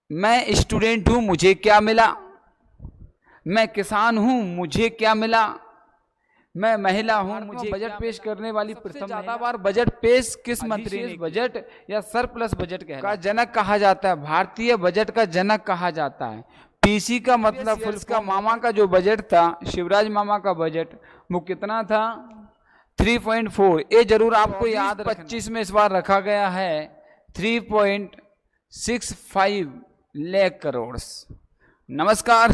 मैं स्टूडेंट हूं, मुझे क्या मिला। मैं किसान हूं, मुझे क्या मिला। मैं महिला हूं, मुझे बजट पेश करने वाली प्रथम ज्यादा बार बजट पेश किस मंत्री ने बजट या सरप्लस बजट का जनक कहा जाता है। भारतीय बजट का जनक कहा जाता है। पीसी का मतलब उसका मामा का जो बजट था, शिवराज मामा का बजट, वो कितना था? 3.4। ये जरूर आपको याद 25 में इस बार रखा गया है 3.65 लाख करोड़। नमस्कार,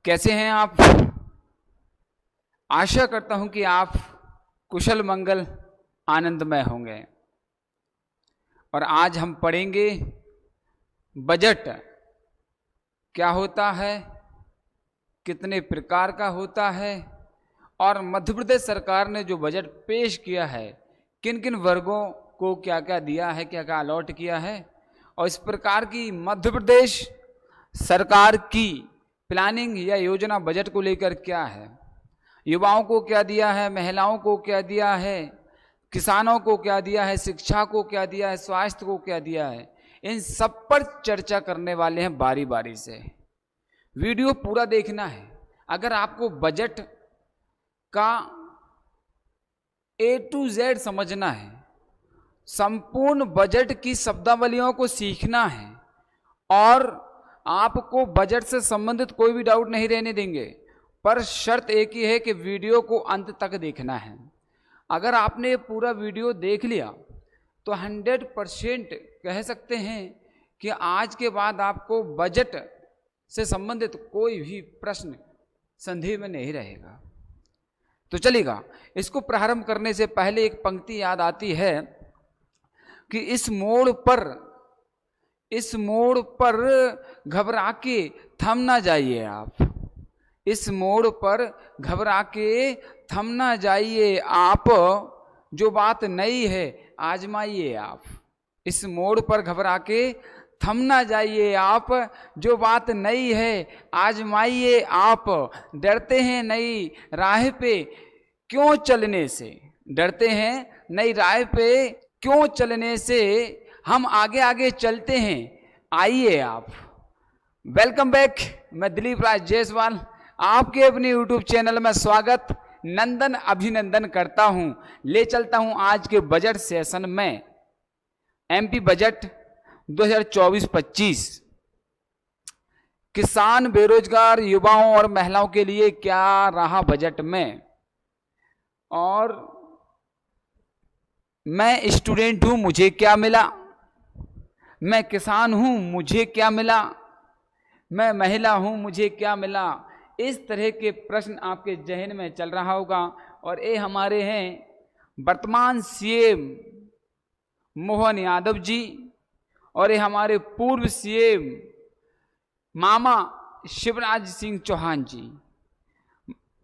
कैसे हैं आप? आशा करता हूं कि आप कुशल मंगल आनंदमय होंगे। और आज हम पढ़ेंगे बजट क्या होता है, कितने प्रकार का होता है, और मध्य प्रदेश सरकार ने जो बजट पेश किया है किन किन वर्गों को क्या क्या दिया है, क्या क्या अलॉट किया है, और इस प्रकार की मध्य प्रदेश सरकार की प्लानिंग या योजना बजट को लेकर क्या है। युवाओं को क्या दिया है, महिलाओं को क्या दिया है, किसानों को क्या दिया है, शिक्षा को क्या दिया है, स्वास्थ्य को क्या दिया है, इन सब पर चर्चा करने वाले हैं बारी बारी से। वीडियो पूरा देखना है। अगर आपको बजट का A to Z समझना है, संपूर्ण बजट की शब्दावलियों को सीखना है, और आपको बजट से संबंधित कोई भी डाउट नहीं रहने देंगे, पर शर्त एक ही है कि वीडियो को अंत तक देखना है। अगर आपने पूरा वीडियो देख लिया तो 100% कह सकते हैं कि आज के बाद आपको बजट से संबंधित कोई भी प्रश्न संदेह में नहीं रहेगा। तो चलेगा, इसको प्रारंभ करने से पहले एक पंक्ति याद आती है कि इस मोड़ पर घबरा के थम ना जाइए आप। इस मोड़ पर घबरा के थम ना जाइए आप, जो बात नई है आजमाइए आप। इस मोड़ पर घबरा के थम ना जाइए आप, जो बात नई है आजमाइए आप। डरते हैं नई राह पे क्यों चलने से, डरते हैं नई राह पे क्यों चलने से, हम आगे आगे चलते हैं, आइए आप। वेलकम बैक, मैं दिलीप राज जायसवाल आपके अपने YouTube चैनल में स्वागत, नंदन अभिनंदन करता हूं। ले चलता हूं आज के बजट सेशन में। MP बजट 2024-25 किसान, बेरोजगार, युवाओं और महिलाओं के लिए क्या रहा बजट में। और मैं स्टूडेंट हूं, मुझे क्या मिला। मैं किसान हूं, मुझे क्या मिला। मैं महिला हूं, मुझे क्या मिला। इस तरह के प्रश्न आपके जहन में चल रहा होगा। और ये हमारे हैं वर्तमान CM मोहन यादव जी, और ये हमारे पूर्व CM मामा शिवराज सिंह चौहान जी।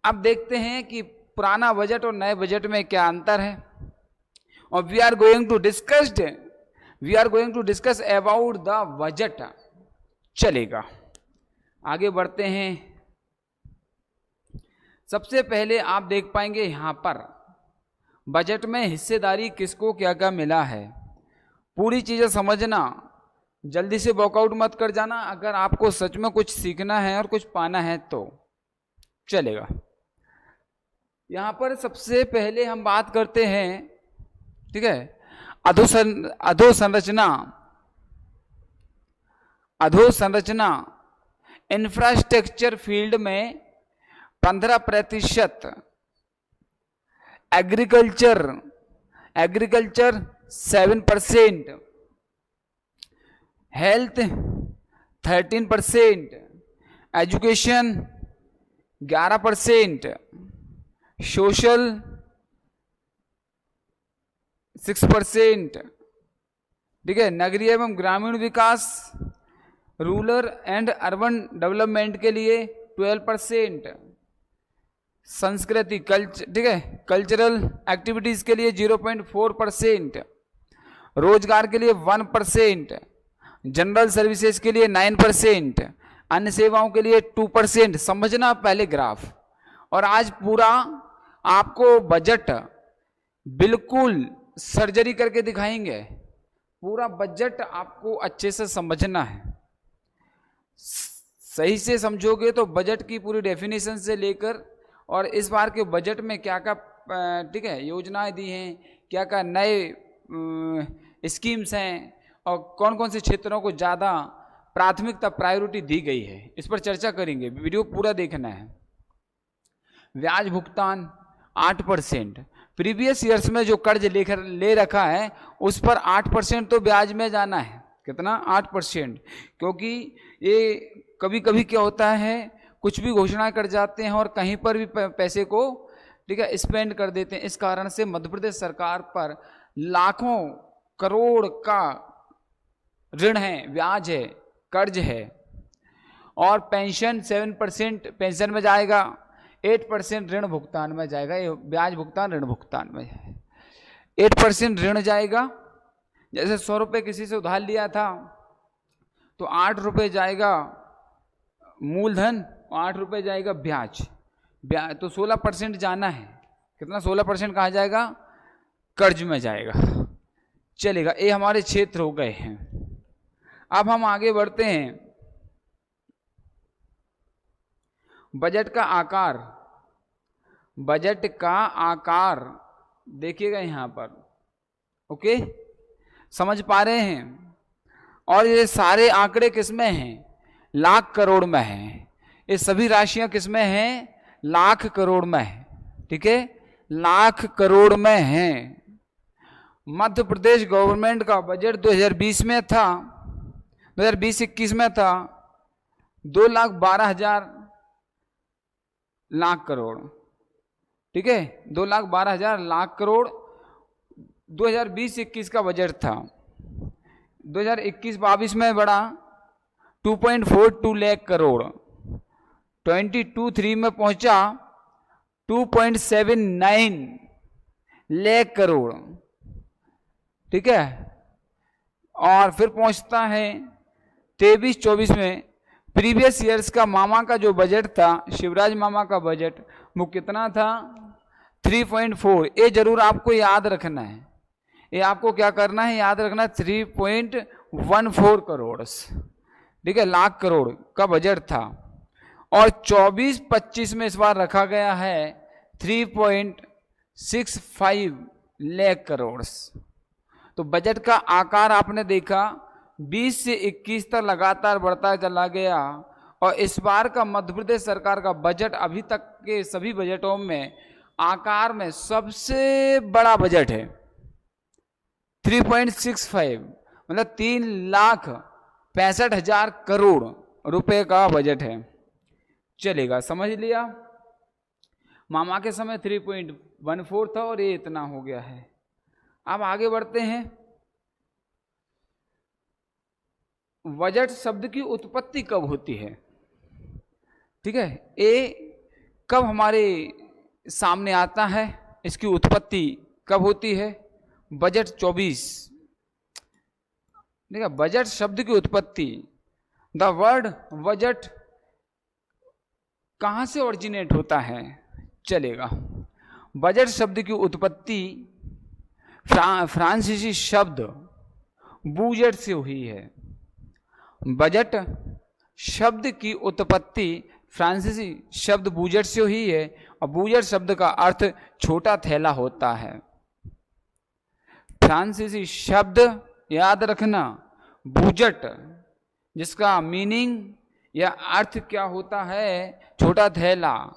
अब देखते हैं कि पुराना बजट और नए बजट में क्या अंतर है। और we are going to discuss about the budget. चलेगा, आगे बढ़ते हैं। सबसे पहले आप देख पाएंगे यहां पर बजट में हिस्सेदारी किसको क्या क्या मिला है। पूरी चीजें समझना, जल्दी से वॉकआउट मत कर जाना अगर आपको सच में कुछ सीखना है और कुछ पाना है तो। चलेगा, यहां पर सबसे पहले हम बात करते हैं, ठीक है, अधोसंरचना इंफ्रास्ट्रक्चर फील्ड में 15%, एग्रीकल्चर 7%, हेल्थ 13%, एजुकेशन 11%, सोशल 6%, ठीक है, नगरीय एवं ग्रामीण विकास, रूरल एंड अर्बन डेवलपमेंट के लिए 12%, संस्कृति ठीक है, कल्चरल एक्टिविटीज के लिए 0.4%, रोजगार के लिए 1%, जनरल सर्विसेज के लिए 9%, अन्य सेवाओं के लिए 2%। समझना पहले ग्राफ। और आज पूरा आपको बजट बिल्कुल सर्जरी करके दिखाएंगे, पूरा बजट आपको अच्छे से समझना है। सही से समझोगे तो बजट की पूरी डेफिनेशन से लेकर और इस बार के बजट में क्या क्या ठीक है योजनाएं दी हैं, क्या क्या नए स्कीम्स हैं और कौन कौन से क्षेत्रों को ज़्यादा प्राथमिकता प्रायोरिटी दी गई है, इस पर चर्चा करेंगे। वीडियो पूरा देखना है। ब्याज भुगतान 8%। प्रीवियस ईयर्स में जो कर्ज ले रखा है उस पर 8% तो ब्याज में जाना है। कितना? 8%। क्योंकि ये कभी कभी क्या होता है, कुछ भी घोषणा कर जाते हैं और कहीं पर भी पैसे को ठीक है स्पेंड कर देते हैं। इस कारण से मध्य प्रदेश सरकार पर लाखों करोड़ का ऋण है, ब्याज है, कर्ज है। और पेंशन 7% पेंशन में जाएगा, 8% ऋण भुगतान में जाएगा। ये ब्याज भुगतान ऋण भुगतान में है। 8% ऋण जाएगा। जैसे 100 रुपये किसी से उधार लिया था तो 8 रुपये जाएगा मूलधन, 8 रुपये जाएगा ब्याज। तो 16% जाना है। कितना? 16% कहाँ जाएगा? कर्ज में जाएगा। चलेगा, ये हमारे क्षेत्र हो गए हैं। अब हम आगे बढ़ते हैं। बजट का आकार, बजट का आकार देखिएगा यहाँ पर। ओके, समझ पा रहे हैं? और ये सारे आंकड़े किसमें हैं? लाख करोड़ में हैं। ये सभी राशियां किसमें हैं? लाख करोड़ में है। ठीक है, लाख करोड़ में हैं। मध्य प्रदेश गवर्नमेंट का बजट 2020 में था, 2020-21 में था 2,12,000 लाख करोड़। ठीक है, 2,12,000 लाख करोड़ 2020-21 का बजट था। 2021-22 में बढ़ा 2.42 लाख करोड़, 22-23 में पहुंचा 2.79 लाख करोड़। ठीक है, और फिर पहुंचता है 23-24 में। प्रीवियस ईयर्स का मामा का जो बजट था, शिवराज मामा का बजट, वो कितना था? 3.4। ये जरूर आपको याद रखना है। ये आपको क्या करना है? याद रखना है। 3.14 करोड़, ठीक है, लाख करोड़ का बजट था। और 24-25 में इस बार रखा गया है 3.65 लाख करोड़। तो बजट का आकार आपने देखा 20 से 21 तक लगातार बढ़ता चला गया। और इस बार का मध्य प्रदेश सरकार का बजट अभी तक के सभी बजटों में आकार में सबसे बड़ा बजट है। 3.65 मतलब 3,65,000 करोड़ रुपए का बजट है। चलेगा, समझ लिया? मामा के समय 3.14 था और ये इतना हो गया है। अब आगे बढ़ते हैं। बजट शब्द की उत्पत्ति कब होती है? ठीक है, ये कब हमारे सामने आता है? इसकी उत्पत्ति कब होती है? बजट 24। देखा, बजट शब्द की उत्पत्ति, द वर्ड बजट कहां से ओरिजिनेट होता है? चलेगा, बजट शब्द की उत्पत्ति फ्रांसीसी शब्द बूजेट से हुई है। बजट शब्द की उत्पत्ति फ्रांसीसी शब्द बूजेट से हुई है। और बूजेट शब्द का अर्थ छोटा थैला होता है। फ्रांसीसी शब्द याद रखना, बूजेट, जिसका मीनिंग या अर्थ क्या होता है? छोटा थैला।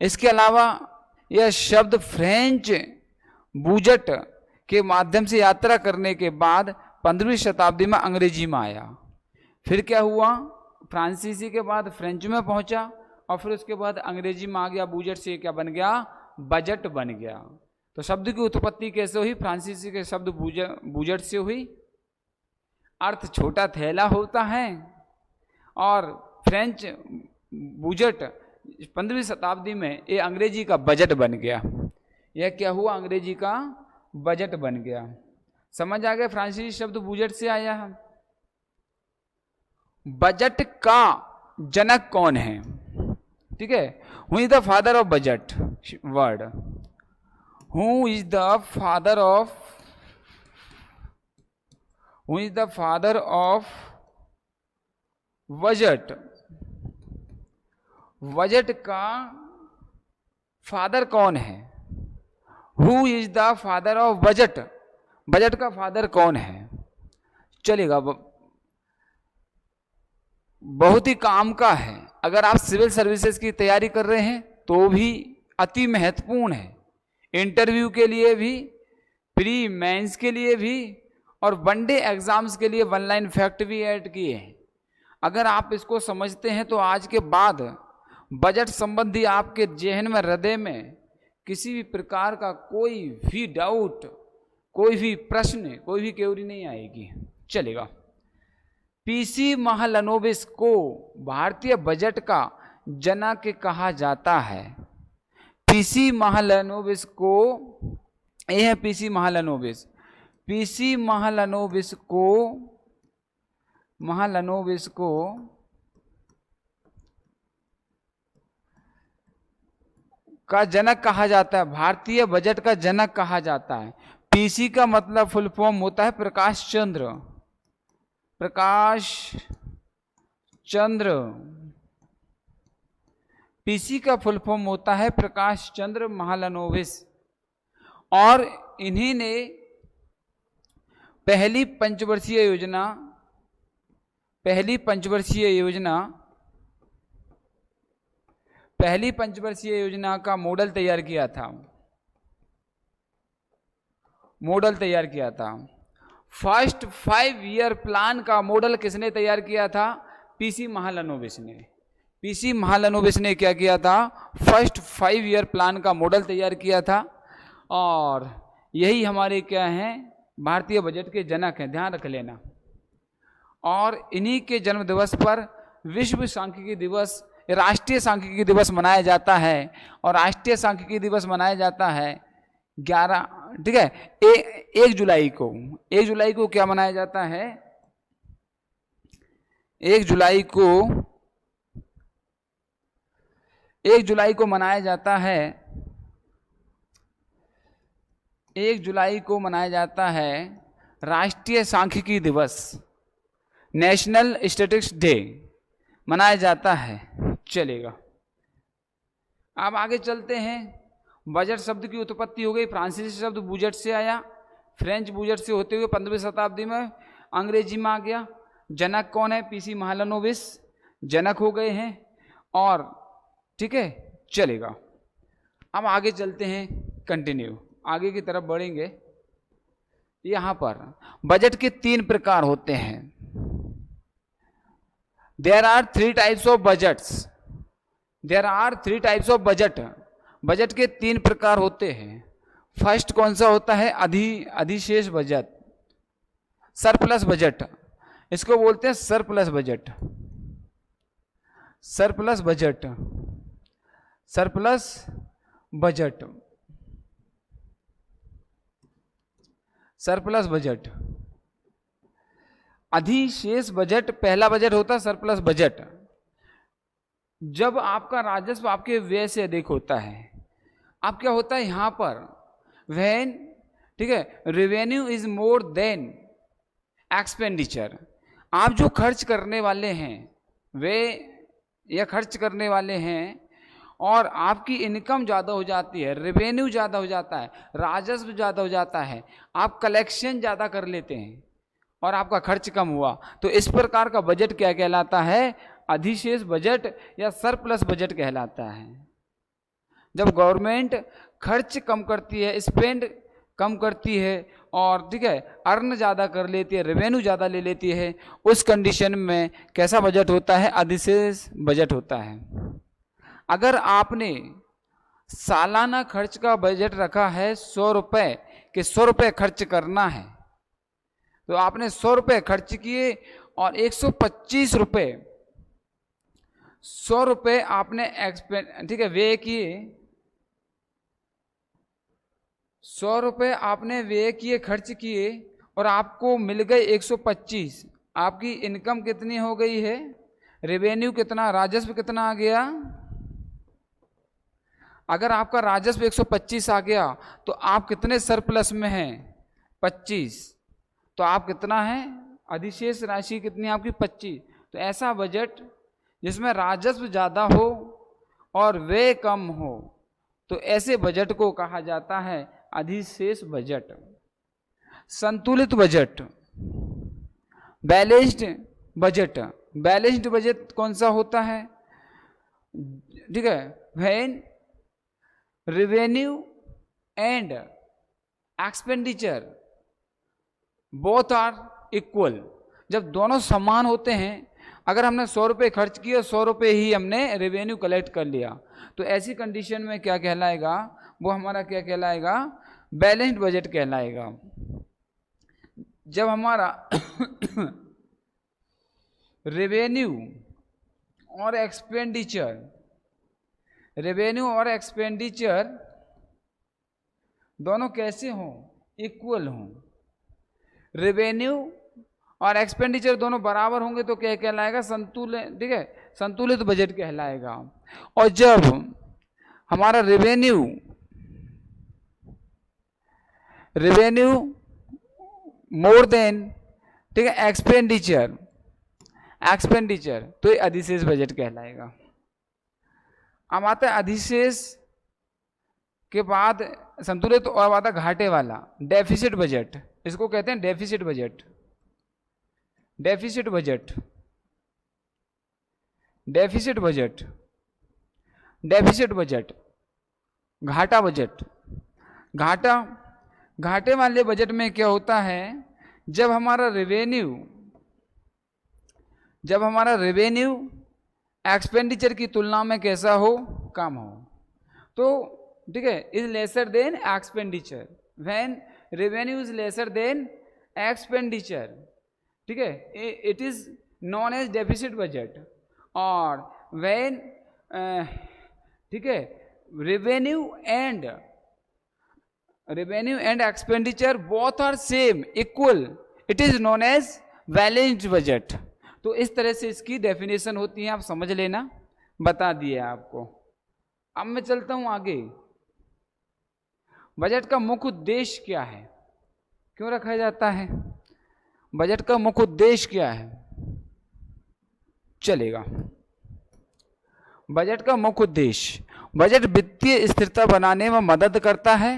इसके अलावा यह शब्द फ्रेंच बूजेट के माध्यम से यात्रा करने के बाद 15वीं शताब्दी में अंग्रेजी में आया। फिर क्या हुआ? फ्रांसीसी के बाद फ्रेंच में पहुंचा और फिर उसके बाद अंग्रेजी में आ गया। बूजेट से क्या बन गया? बजट बन गया। तो शब्द की उत्पत्ति कैसे हुई? फ्रांसीसी के शब्द बूजेट से हुई। अर्थ छोटा थैला होता है। और फ्रेंच बूजेट 15वीं शताब्दी में ये अंग्रेजी का बजट बन गया। यह क्या हुआ? अंग्रेजी का बजट बन गया। समझ आ गया? फ्रांसीसी शब्द बूजेट से आया है। बजट का जनक कौन है? ठीक है, who is the father of budget word? Who is the father of who is the father of budget, budget का फादर कौन है? Who is the father of budget, budget का फादर कौन है? चलेगा, बहुत ही काम का है। अगर आप सिविल सर्विसेज की तैयारी कर रहे हैं तो भी अति महत्वपूर्ण है, इंटरव्यू के लिए भी, प्री मेंस के लिए भी, और वनडे एग्जाम्स के लिए वन लाइन फैक्ट भी ऐड किए हैं। अगर आप इसको समझते हैं तो आज के बाद बजट संबंधी आपके जहन में, हृदय में किसी भी प्रकार का कोई भी डाउट, कोई भी प्रश्न, कोई भी क्वेरी नहीं आएगी। चलेगा। पीसी महालनोबिस को भारतीय बजट का जनक कहा जाता है। पीसी महालनोबिस को, यह है पीसी महालनोबिस, पीसी महालनोबिस को का जनक कहा जाता है, भारतीय बजट का जनक कहा जाता है। पीसी का मतलब फुल फॉर्म होता है प्रकाश चंद्र, प्रकाश चंद्र, पीसी का फुल फॉर्म होता है प्रकाश चंद्र महालनोबिस। और इन्हीं ने पहली पंचवर्षीय योजना का मॉडल तैयार किया था। फर्स्ट 5 ईयर प्लान का मॉडल किसने तैयार किया था? पीसी महालनोबिस ने। पीसी महालनोबिस ने क्या किया था? फर्स्ट 5 ईयर प्लान का मॉडल तैयार किया था। और यही हमारे क्या हैं, भारतीय बजट के जनक हैं, ध्यान रख लेना। और इन्हीं के जन्म दिवस पर विश्व सांख्यिकी दिवस, राष्ट्रीय सांख्यिकी दिवस मनाया जाता है। और राष्ट्रीय सांख्यिकी दिवस मनाया जाता है 11, ठीक है, 1 जुलाई को। 1 जुलाई को क्या मनाया जाता है? 1 जुलाई को मनाया जाता है, 1 जुलाई को मनाया जाता है राष्ट्रीय सांख्यिकी दिवस, नेशनल स्टैटिस्टिक्स डे मनाया जाता है। चलेगा। अब आगे चलते हैं। बजट शब्द की उत्पत्ति हो गई, फ्रांसीसी शब्द बूजेट से आया, फ्रेंच बूजेट से होते हुए 15वीं शताब्दी में अंग्रेजी में आ गया। जनक कौन है? पीसी महालनोबिस जनक हो गए हैं। और ठीक है, चलेगा। अब आगे चलते हैं, कंटिन्यू आगे की तरफ बढ़ेंगे। यहां पर बजट के 3 प्रकार होते हैं। There are 3 types of budgets. There are 3 types of budget. Budget के 3 प्रकार होते हैं। फर्स्ट कौन सा होता है? अधिशेष बजट, सरप्लस बजट। इसको बोलते हैं surplus budget, surplus budget, surplus budget, surplus budget. अधिशेष बजट पहला बजट होता है, सरप्लस बजट जब आपका राजस्व आपके व्यय से अधिक होता है। अब क्या होता है यहां पर? व्हेन, ठीक है, revenue is more than expenditure. आप जो खर्च करने वाले हैं वे या खर्च करने वाले हैं और आपकी इनकम ज़्यादा हो जाती है, रेवेन्यू ज़्यादा हो जाता है, राजस्व ज़्यादा हो जाता है, आप कलेक्शन ज़्यादा कर लेते हैं और आपका खर्च कम हुआ, तो इस प्रकार का बजट क्या कहलाता है? अधिशेष बजट या सरप्लस बजट कहलाता है। जब गवर्नमेंट खर्च कम करती है, स्पेंड कम करती है और ठीक है अर्न ज़्यादा कर लेती है, रेवेन्यू ज़्यादा ले लेती है, उस कंडीशन में कैसा बजट होता है? अधिशेष बजट होता है। अगर आपने सालाना खर्च का बजट रखा है 100 रुपये कि 100 रुपये खर्च करना है, तो आपने 100 रुपये खर्च किए और 125 रुपये, 100 रुपये आपने एक्सपेंड, ठीक है, व्यय किए, 100 रुपये आपने व्यय किए, खर्च किए और आपको मिल गए 125। आपकी इनकम कितनी हो गई है? रेवेन्यू कितना, राजस्व कितना आ गया? अगर आपका राजस्व 125 आ गया तो आप कितने सरप्लस में हैं? 25। तो आप कितना है, अधिशेष राशि कितनी आपकी 25। तो ऐसा बजट जिसमें राजस्व ज़्यादा हो और व्यय कम हो, तो ऐसे बजट को कहा जाता है अधिशेष बजट। संतुलित budget, balanced budget. Balanced budget कौन सा होता है, ठीक है, when revenue and expenditure both are equal. जब दोनों समान होते हैं, अगर हमने 100 रुपये खर्च किए और 100 रुपये ही हमने रेवेन्यू कलेक्ट कर लिया, तो ऐसी कंडीशन में क्या कहलाएगा, वो हमारा क्या कहलाएगा, बैलेंस्ड बजट कहलाएगा। जब हमारा रेवेन्यू और एक्सपेंडिचर दोनों कैसे हों, इक्वल हों, रेवेन्यू और एक्सपेंडिचर दोनों बराबर होंगे तो क्या कहलाएगा, संतुलित, ठीक है, संतुलित बजट कहलाएगा। और जब हमारा रेवेन्यू मोर देन, ठीक है, एक्सपेंडिचर तो ये अधिशेष बजट कहलाएगा। अब आता है अधिशेष के बाद संतुलित और आता घाटे वाला, डेफिसिट बजट। इसको कहते हैं deficit budget. Deficit budget, deficit budget, deficit budget, घाटा बजट। घाटे वाले बजट में क्या होता है, जब हमारा रेवेन्यू एक्सपेंडिचर की तुलना में कैसा हो, कम हो, तो ठीक है, is lesser than expenditure. When revenue is lesser than expenditure, ठीक है, it is known as deficit budget. और व्हेन, ठीक है, revenue and expenditure both are same, equal, it is known as balanced budget. तो इस तरह से इसकी डेफिनेशन होती है, आप समझ लेना, बता दिए आपको। अब मैं चलता हूं आगे। बजट का मुख्य उद्देश्य क्या है, क्यों रखा जाता है, बजट का मुख्य उद्देश्य क्या है, चलेगा। बजट का मुख्य उद्देश्य, बजट वित्तीय स्थिरता बनाने में मदद करता है,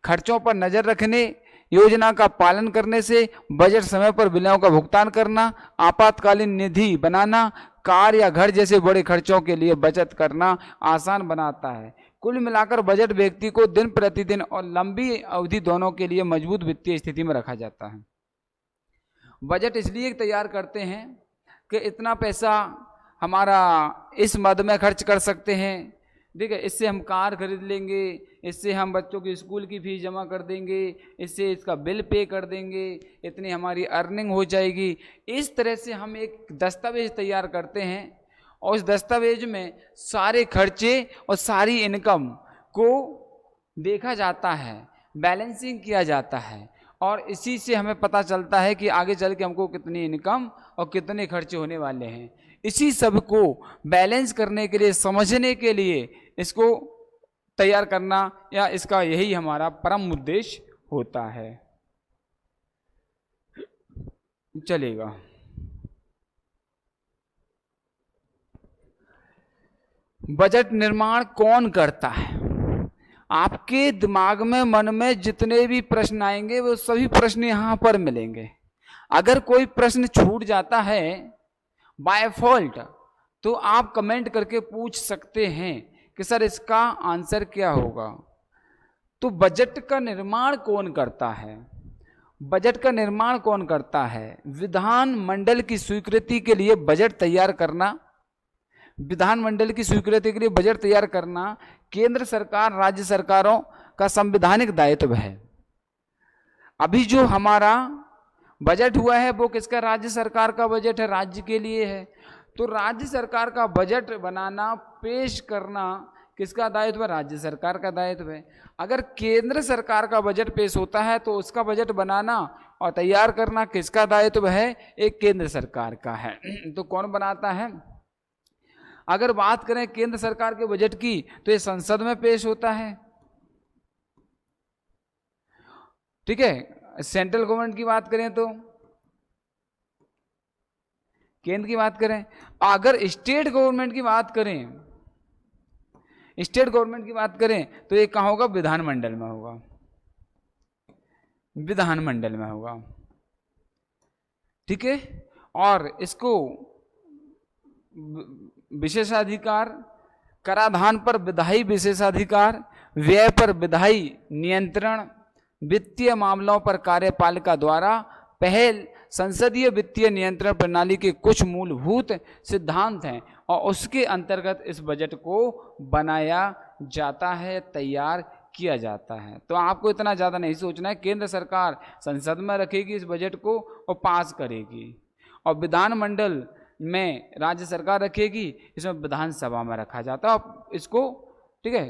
खर्चों पर नजर रखने, योजना का पालन करने से, बजट समय पर बिलों का भुगतान करना, आपातकालीन निधि बनाना, कार या घर जैसे बड़े खर्चों के लिए बचत करना आसान बनाता है। कुल मिलाकर बजट व्यक्ति को दिन प्रतिदिन और लंबी अवधि दोनों के लिए मजबूत वित्तीय स्थिति में रखा जाता है। बजट इसलिए तैयार करते हैं कि इतना पैसा हमारा इस मद में खर्च कर सकते हैं, ठीक है, इससे हम कार खरीद लेंगे, इससे हम बच्चों की स्कूल की फीस जमा कर देंगे, इससे इसका बिल पे कर देंगे, इतनी हमारी अर्निंग हो जाएगी। इस तरह से हम एक दस्तावेज तैयार करते हैं और उस दस्तावेज में सारे खर्चे और सारी इनकम को देखा जाता है, बैलेंसिंग किया जाता है, और इसी से हमें पता चलता है कि आगे चल के हमको कितनी इनकम और कितने खर्चे होने वाले हैं। इसी सब को बैलेंस करने के लिए, समझने के लिए इसको तैयार करना, या इसका यही हमारा परम उद्देश्य होता है। चलेगा। बजट निर्माण कौन करता है? आपके दिमाग में, मन में जितने भी प्रश्न आएंगे वो सभी प्रश्न यहां पर मिलेंगे। अगर कोई प्रश्न छूट जाता है बाय फॉल्ट, तो आप कमेंट करके पूछ सकते हैं कि सर इसका आंसर क्या होगा। तो बजट का निर्माण कौन करता है? बजट का निर्माण कौन करता है? विधानमंडल की स्वीकृति के लिए बजट तैयार करना, विधानमंडल की स्वीकृति के लिए बजट तैयार करना केंद्र सरकार, राज्य सरकारों का संवैधानिक दायित्व है। अभी जो हमारा बजट हुआ है वो किसका? राज्य सरकार का बजट है, राज्य के लिए है। तो राज्य सरकार का बजट बनाना, पेश करना किसका दायित्व है? राज्य सरकार का दायित्व है। अगर केंद्र सरकार का बजट पेश होता है तो उसका बजट बनाना और तैयार करना किसका दायित्व है? एक केंद्र सरकार का है। तो कौन बनाता है? अगर बात करें केंद्र सरकार के बजट की तो ये संसद में पेश होता है, ठीक है। सेंट्रल गवर्नमेंट की बात करें तो केंद्र की बात करें, अगर स्टेट गवर्नमेंट की बात करें, स्टेट गवर्नमेंट की बात करें तो ये कहाँ होगा? विधानमंडल में होगा, विधानमंडल में होगा। ठीक है। और इसको विशेषाधिकार, कराधान पर विधायी विशेषाधिकार, व्यय पर विधायी नियंत्रण, वित्तीय मामलों पर कार्यपालिका द्वारा पहल, संसदीय वित्तीय नियंत्रण प्रणाली के कुछ मूलभूत सिद्धांत हैं और उसके अंतर्गत इस बजट को बनाया जाता है, तैयार किया जाता है। तो आपको इतना ज़्यादा नहीं सोचना है, केंद्र सरकार संसद में रखेगी इस बजट को और पास करेगी, और विधानमंडल में राज्य सरकार रखेगी, इसमें विधानसभा में रखा जाता है इसको। ठीक है,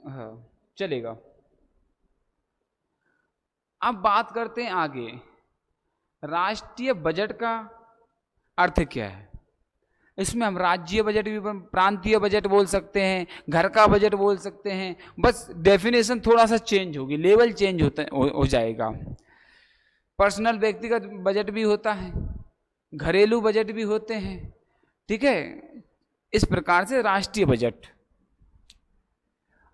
हाँ, चलेगा। अब बात करते हैं आगे, राष्ट्रीय बजट का अर्थ क्या है। इसमें हम राज्य बजट भी, प्रांतीय बजट बोल सकते हैं, घर का बजट बोल सकते हैं, बस डेफिनेशन थोड़ा सा चेंज होगी, लेवल चेंज हो जाएगा। पर्सनल व्यक्तिगत बजट भी होता है, घरेलू बजट भी होते हैं। ठीक है, इस प्रकार से राष्ट्रीय बजट,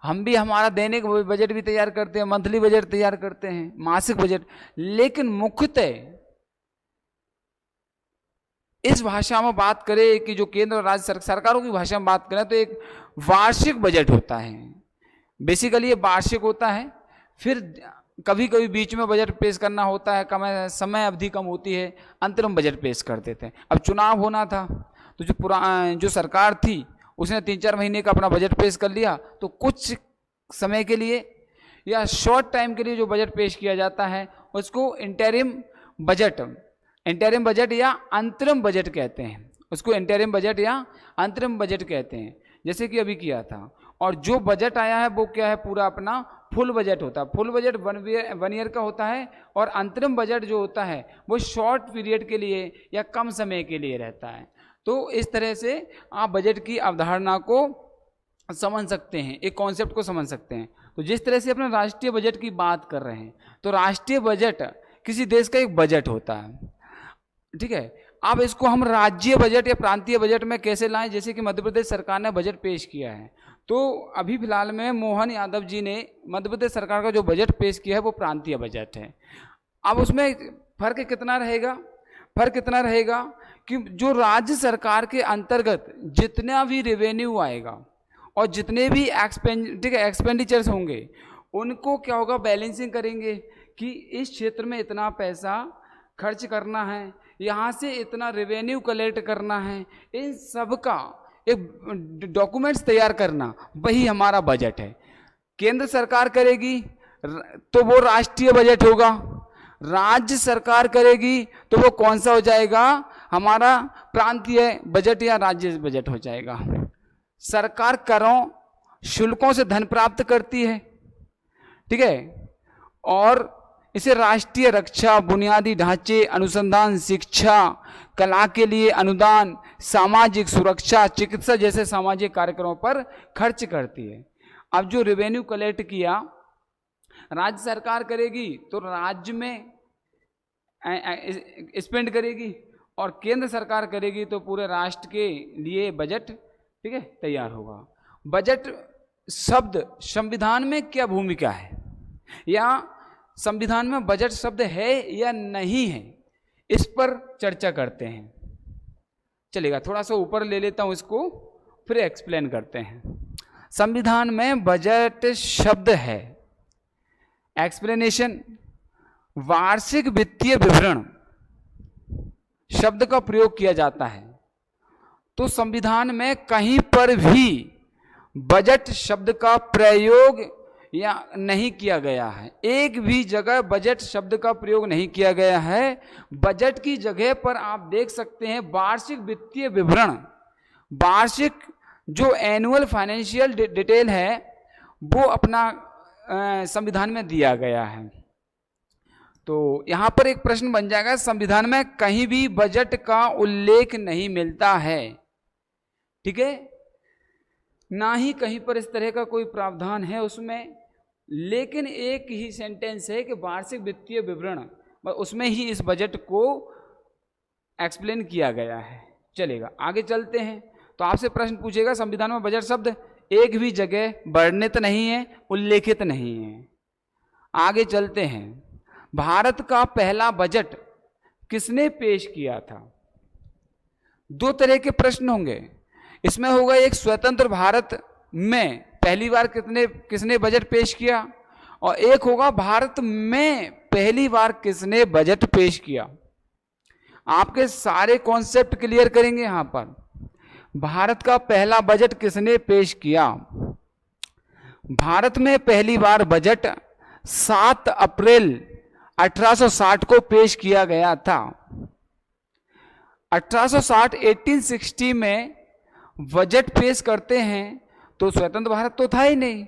हम भी हमारा दैनिक बजट भी तैयार करते हैं, मंथली बजट तैयार करते हैं, मासिक बजट, लेकिन मुख्यतः इस भाषा में बात करें कि जो केंद्र और राज्य सरकारों की भाषा में बात करें तो एक वार्षिक बजट होता है। बेसिकली ये वार्षिक होता है, फिर कभी कभी बीच में बजट पेश करना होता है, कम समय अवधि कम होती है, अंतरिम बजट पेश कर देते हैं। अब चुनाव होना था तो जो सरकार थी उसने 3-4 महीने का अपना बजट पेश कर लिया, तो कुछ समय के लिए या शॉर्ट टाइम के लिए जो बजट पेश किया जाता है उसको इंटरिम बजट या अंतरिम बजट कहते हैं। उसको इंटरिम बजट या अंतरिम बजट कहते हैं, जैसे कि अभी किया था। और जो बजट आया है वो क्या है? पूरा अपना फुल बजट होता है। फुल बजट 1 ईयर का होता है, और अंतरिम बजट जो होता है वो शॉर्ट पीरियड के लिए या कम समय के लिए रहता है। तो इस तरह से आप बजट की अवधारणा को समझ सकते हैं, एक कॉन्सेप्ट को समझ सकते हैं। तो जिस तरह से अपने राष्ट्रीय बजट की बात कर रहे हैं, तो राष्ट्रीय बजट किसी देश का एक बजट होता है। ठीक है, अब इसको हम राज्य बजट या प्रांतीय बजट में कैसे लाएं? जैसे कि मध्य प्रदेश सरकार ने बजट पेश किया है, तो अभी फिलहाल में मोहन यादव जी ने मध्य प्रदेश सरकार का जो बजट पेश किया है वो प्रांतीय बजट है। अब उसमें फर्क कितना रहेगा कि जो राज्य सरकार के अंतर्गत जितना भी रेवेन्यू आएगा और जितने भी एक्सपेंडिचर्स होंगे उनको क्या होगा? बैलेंसिंग करेंगे कि इस क्षेत्र में इतना पैसा खर्च करना है, यहाँ से इतना रेवेन्यू कलेक्ट करना है, इन सब का एक डॉक्यूमेंट्स तैयार करना, वही हमारा बजट है। केंद्र सरकार करेगी तो वो राष्ट्रीय बजट होगा, राज्य सरकार करेगी तो वो कौन सा हो जाएगा? हमारा प्रांतीय बजट या राज्य बजट हो जाएगा। सरकार करों शुल्कों से धन प्राप्त करती है, ठीक है, और इसे राष्ट्रीय रक्षा, बुनियादी ढांचे, अनुसंधान, शिक्षा, कला के लिए अनुदान, सामाजिक सुरक्षा, चिकित्सा जैसे सामाजिक कार्यक्रमों पर खर्च करती है। अब जो रेवेन्यू कलेक्ट किया राज्य सरकार करेगी तो राज्य में स्पेंड करेगी, और केंद्र सरकार करेगी तो पूरे राष्ट्र के लिए बजट, ठीक है, तैयार होगा। बजट शब्द संविधान में क्या भूमिका है, या संविधान में बजट शब्द है या नहीं है, इस पर चर्चा करते हैं। चलेगा, थोड़ा सा ऊपर ले लेता हूं इसको, फिर एक्सप्लेन करते हैं। संविधान में बजट शब्द है। एक्सप्लेनेशन, वार्षिक वित्तीय विवरण शब्द का प्रयोग किया जाता है। तो संविधान में कहीं पर भी बजट शब्द का प्रयोग या नहीं किया गया है, एक भी जगह बजट शब्द का प्रयोग नहीं किया गया है। बजट की जगह पर आप देख सकते हैं वार्षिक वित्तीय विवरण, वार्षिक जो एनुअल फाइनेंशियल डिटेल है वो अपना संविधान में दिया गया है। तो यहां पर एक प्रश्न बन जाएगा, संविधान में कहीं भी बजट का उल्लेख नहीं मिलता है, ठीक है, ना ही कहीं पर इस तरह का कोई प्रावधान है उसमें, लेकिन एक ही सेंटेंस है कि वार्षिक वित्तीय विवरण, उसमें ही इस बजट को एक्सप्लेन किया गया है। चलेगा, आगे चलते हैं। तो आपसे प्रश्न पूछेगा संविधान में बजट शब्द एक भी जगह वर्णित नहीं है, उल्लेखित नहीं है। आगे चलते हैं। भारत का पहला बजट किसने पेश किया था? दो तरह के प्रश्न होंगे इसमें। होगा एक, स्वतंत्र भारत में पहली बार किसने बजट पेश किया, और एक होगा भारत में पहली बार किसने बजट पेश किया। आपके सारे कॉन्सेप्ट क्लियर करेंगे यहां पर। भारत का पहला बजट किसने पेश किया? भारत में पहली बार बजट 7 अप्रैल 1860 को पेश किया गया था। 1860 1860 में बजट पेश करते हैं तो स्वतंत्र भारत तो था ही नहीं,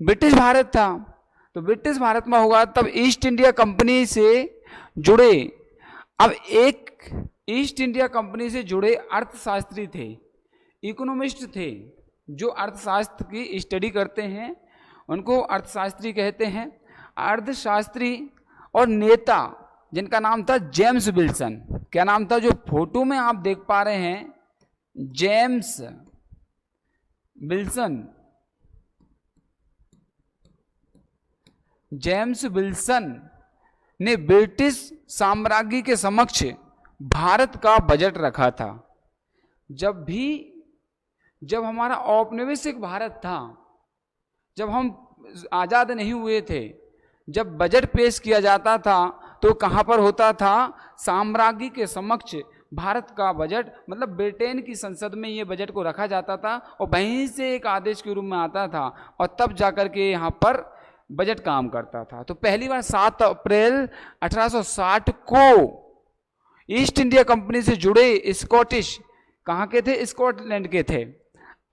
ब्रिटिश भारत था। तो ब्रिटिश भारत में होगा तब ईस्ट इंडिया कंपनी से जुड़े। अब एक ईस्ट इंडिया कंपनी से जुड़े अर्थशास्त्री थे, इकोनॉमिस्ट थे, जो अर्थशास्त्र की स्टडी करते हैं उनको अर्थशास्त्री कहते हैं। अर्थशास्त्री और नेता जिनका नाम था जेम्स विल्सन। क्या नाम था? जो फोटो में आप देख पा रहे हैं, जेम्स विल्सन। जेम्स विल्सन ने ब्रिटिश साम्राज्य के समक्ष भारत का बजट रखा था। जब हमारा औपनिवेशिक भारत था, जब हम आज़ाद नहीं हुए थे, जब बजट पेश किया जाता था तो कहाँ पर होता था? साम्राज्य के समक्ष भारत का बजट, मतलब ब्रिटेन की संसद में ये बजट को रखा जाता था और वहीं से एक आदेश के रूप में आता था और तब जाकर के यहाँ पर बजट काम करता था। तो पहली बार 7 अप्रैल 1860 को ईस्ट इंडिया कंपनी से जुड़े स्कॉटिश, कहाँ के थे? स्कॉटलैंड के थे,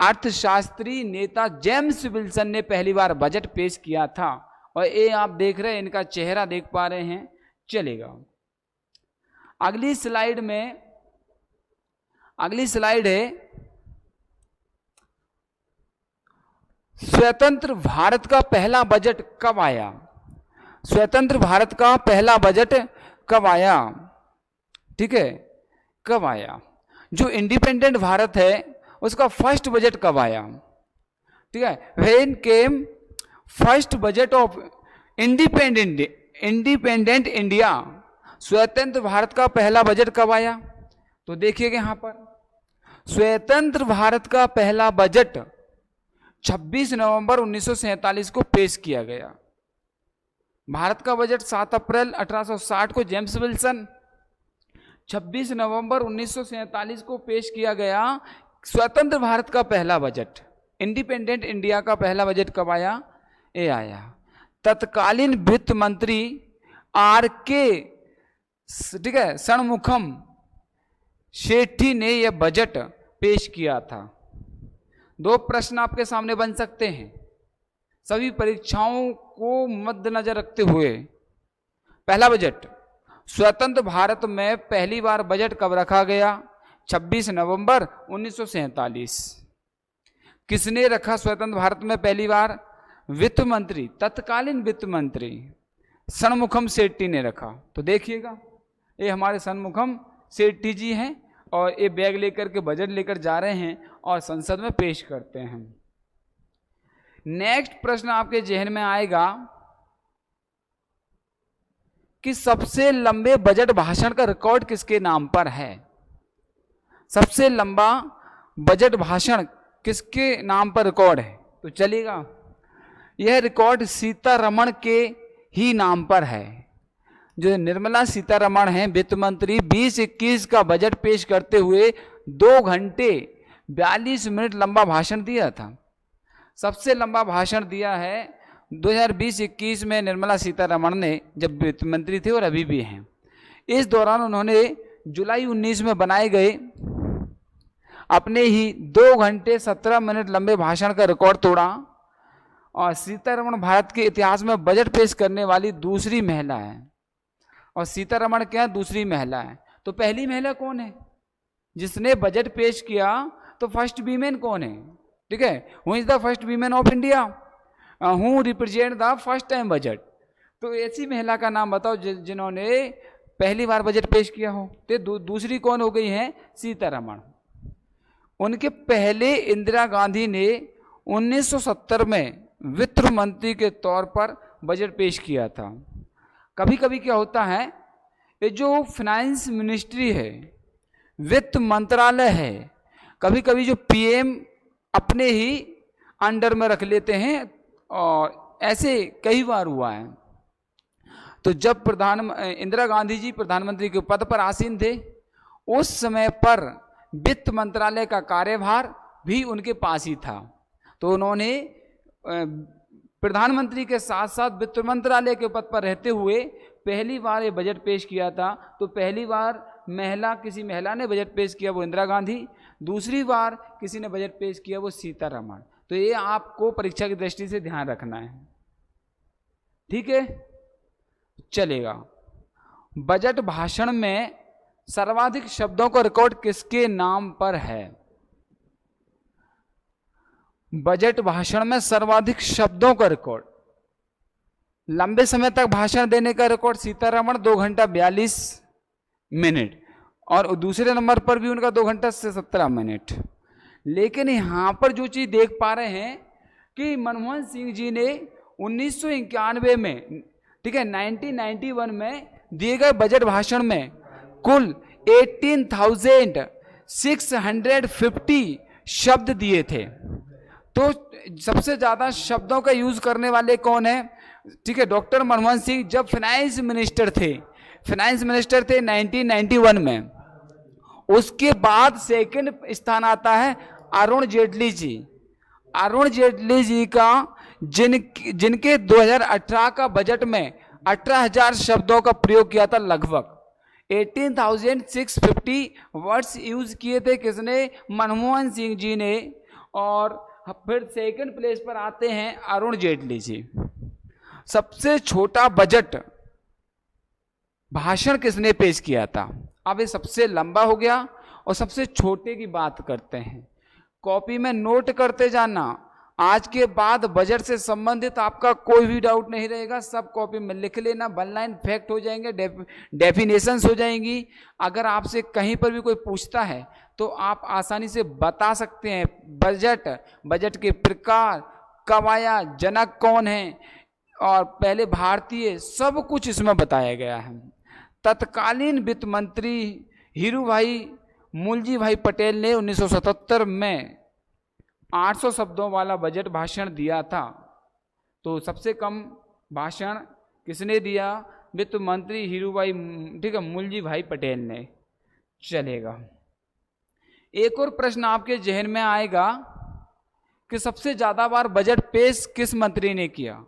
अर्थशास्त्री नेता जेम्स विल्सन ने पहली बार बजट पेश किया था। और ये आप देख रहे हैं, इनका चेहरा देख पा रहे हैं। चलेगा, अगली स्लाइड है स्वतंत्र भारत का पहला बजट कब आया? स्वतंत्र भारत का पहला बजट कब आया? ठीक है, कब आया? जो इंडिपेंडेंट भारत है उसका फर्स्ट बजट कब आया? ठीक है, when came first budget of independent India. स्वतंत्र भारत का पहला बजट कब आया? तो देखिएगा यहां पर, स्वतंत्र भारत का पहला बजट 26 नवंबर 1947 को पेश किया गया। भारत का बजट 7 अप्रैल 1860 को जेम्स विल्सन, 26 नवंबर 1947 को पेश किया गया। स्वतंत्र भारत का पहला बजट, इंडिपेंडेंट इंडिया का पहला बजट कब आया? ये आया तत्कालीन वित्त मंत्री आर.के. ठीक है, षणमुखम सेठी ने यह बजट पेश किया था। दो प्रश्न आपके सामने बन सकते हैं सभी परीक्षाओं को मद्देनजर रखते हुए। पहला बजट, स्वतंत्र भारत में पहली बार बजट कब रखा गया? 26 नवंबर 1947। किसने रखा स्वतंत्र भारत में पहली बार? वित्त मंत्री, तत्कालीन वित्त मंत्री षणमुखम सेठी ने रखा। तो देखिएगा, ये हमारे षणमुखम सेठी जी हैं और ये बैग लेकर के बजट लेकर जा रहे हैं और संसद में पेश करते हैं। नेक्स्ट प्रश्न आपके जहन में आएगा कि सबसे लंबे बजट भाषण का रिकॉर्ड किसके नाम पर है? सबसे लंबा बजट भाषण किसके नाम पर रिकॉर्ड है? तो चलिएगा, यह रिकॉर्ड सीतारमण के ही नाम पर है। जो निर्मला सीतारमण हैं वित्त मंत्री, 2021 का बजट पेश करते हुए 2 घंटे 42 मिनट लंबा भाषण दिया था। सबसे लंबा भाषण दिया है 2020-21 में निर्मला सीतारमण ने, जब वित्त मंत्री थे और अभी भी हैं। इस दौरान उन्होंने जुलाई 19 में बनाए गए अपने ही 2 घंटे 17 मिनट लंबे भाषण का रिकॉर्ड तोड़ा और सीतारमण भारत के इतिहास में बजट पेश करने वाली दूसरी महिला है। और सीतारमण क्या दूसरी महिला है? तो पहली महिला कौन है जिसने बजट पेश किया? तो फर्स्ट वीमेन कौन है? ठीक है, who is the first women of India? Who represent the first time budget. तो ऐसी महिला का नाम बताओ जिन्होंने पहली बार बजट पेश किया हो। तो दूसरी कौन हो गई हैं? सीतारमण। उनके पहले इंदिरा गांधी ने 1970 में वित्त मंत्री के तौर पर बजट पेश किया था। कभी कभी क्या होता है, ये जो फाइनेंस मिनिस्ट्री है, वित्त मंत्रालय है, कभी कभी जो पीएम अपने ही अंडर में रख लेते हैं, और ऐसे कई बार हुआ है। तो जब इंदिरा गांधी जी प्रधानमंत्री के पद पर आसीन थे, उस समय पर वित्त मंत्रालय का कार्यभार भी उनके पास ही था। तो उन्होंने प्रधानमंत्री के साथ साथ वित्त मंत्रालय के पद पर रहते हुए पहली बार ये बजट पेश किया था। तो पहली बार किसी महिला ने बजट पेश किया, वो इंदिरा गांधी। दूसरी बार किसी ने बजट पेश किया, वो सीतारमण। तो ये आपको परीक्षा की दृष्टि से ध्यान रखना है, ठीक है, चलेगा। बजट भाषण में सर्वाधिक शब्दों का रिकॉर्ड किसके नाम पर है? बजट भाषण में सर्वाधिक शब्दों का रिकॉर्ड, लंबे समय तक भाषण देने का रिकॉर्ड सीतारमण 2 घंटा 42 मिनट, और दूसरे नंबर पर भी उनका 2 घंटा से 17 मिनट। लेकिन यहां पर जो चीज देख पा रहे हैं कि मनमोहन सिंह जी ने 1991 में, ठीक है, 1991 में दिए गए बजट भाषण में कुल 18,650 शब्द दिए थे। तो सबसे ज्यादा शब्दों का यूज करने वाले कौन है? ठीक है, डॉक्टर मनमोहन सिंह जब फाइनेंस मिनिस्टर थे 1991 में। उसके बाद सेकंड स्थान आता है अरुण जेटली जी। अरुण जेटली जी का जिनके 2018 का बजट में 18,000 शब्दों का प्रयोग किया था, लगभग 18,650 वर्ड्स यूज किए थे। किसने? मनमोहन सिंह जी ने। और फिर सेकंड प्लेस पर आते हैं अरुण जेटली जी। सबसे छोटा बजट भाषण किसने पेश किया था? अब ये सबसे लंबा हो गया और सबसे छोटे की बात करते हैं। कॉपी में नोट करते जाना। आज के बाद बजट से संबंधित आपका कोई भी डाउट नहीं रहेगा, सब कॉपी में लिख लेना। 1 लाइन फैक्ट हो जाएंगे, डेफिनेशंस हो जाएंगी। अगर आपसे कहीं पर भी कोई पूछता है तो आप आसानी से बता सकते हैं। बजट के प्रकार, कब आया, जनक कौन है, और पहले भारतीय, सब कुछ इसमें बताया गया है। तत्कालीन वित्त मंत्री हीरू भाई मूलजी भाई पटेल ने 1977 में 800 शब्दों वाला बजट भाषण दिया था। तो सबसे कम भाषण किसने दिया? वित्त मंत्री हीरू भाई, ठीक है, मूलजी भाई पटेल ने। चलेगा। एक और प्रश्न आपके जहन में आएगा कि सबसे ज्यादा बार बजट पेश किस मंत्री ने किया?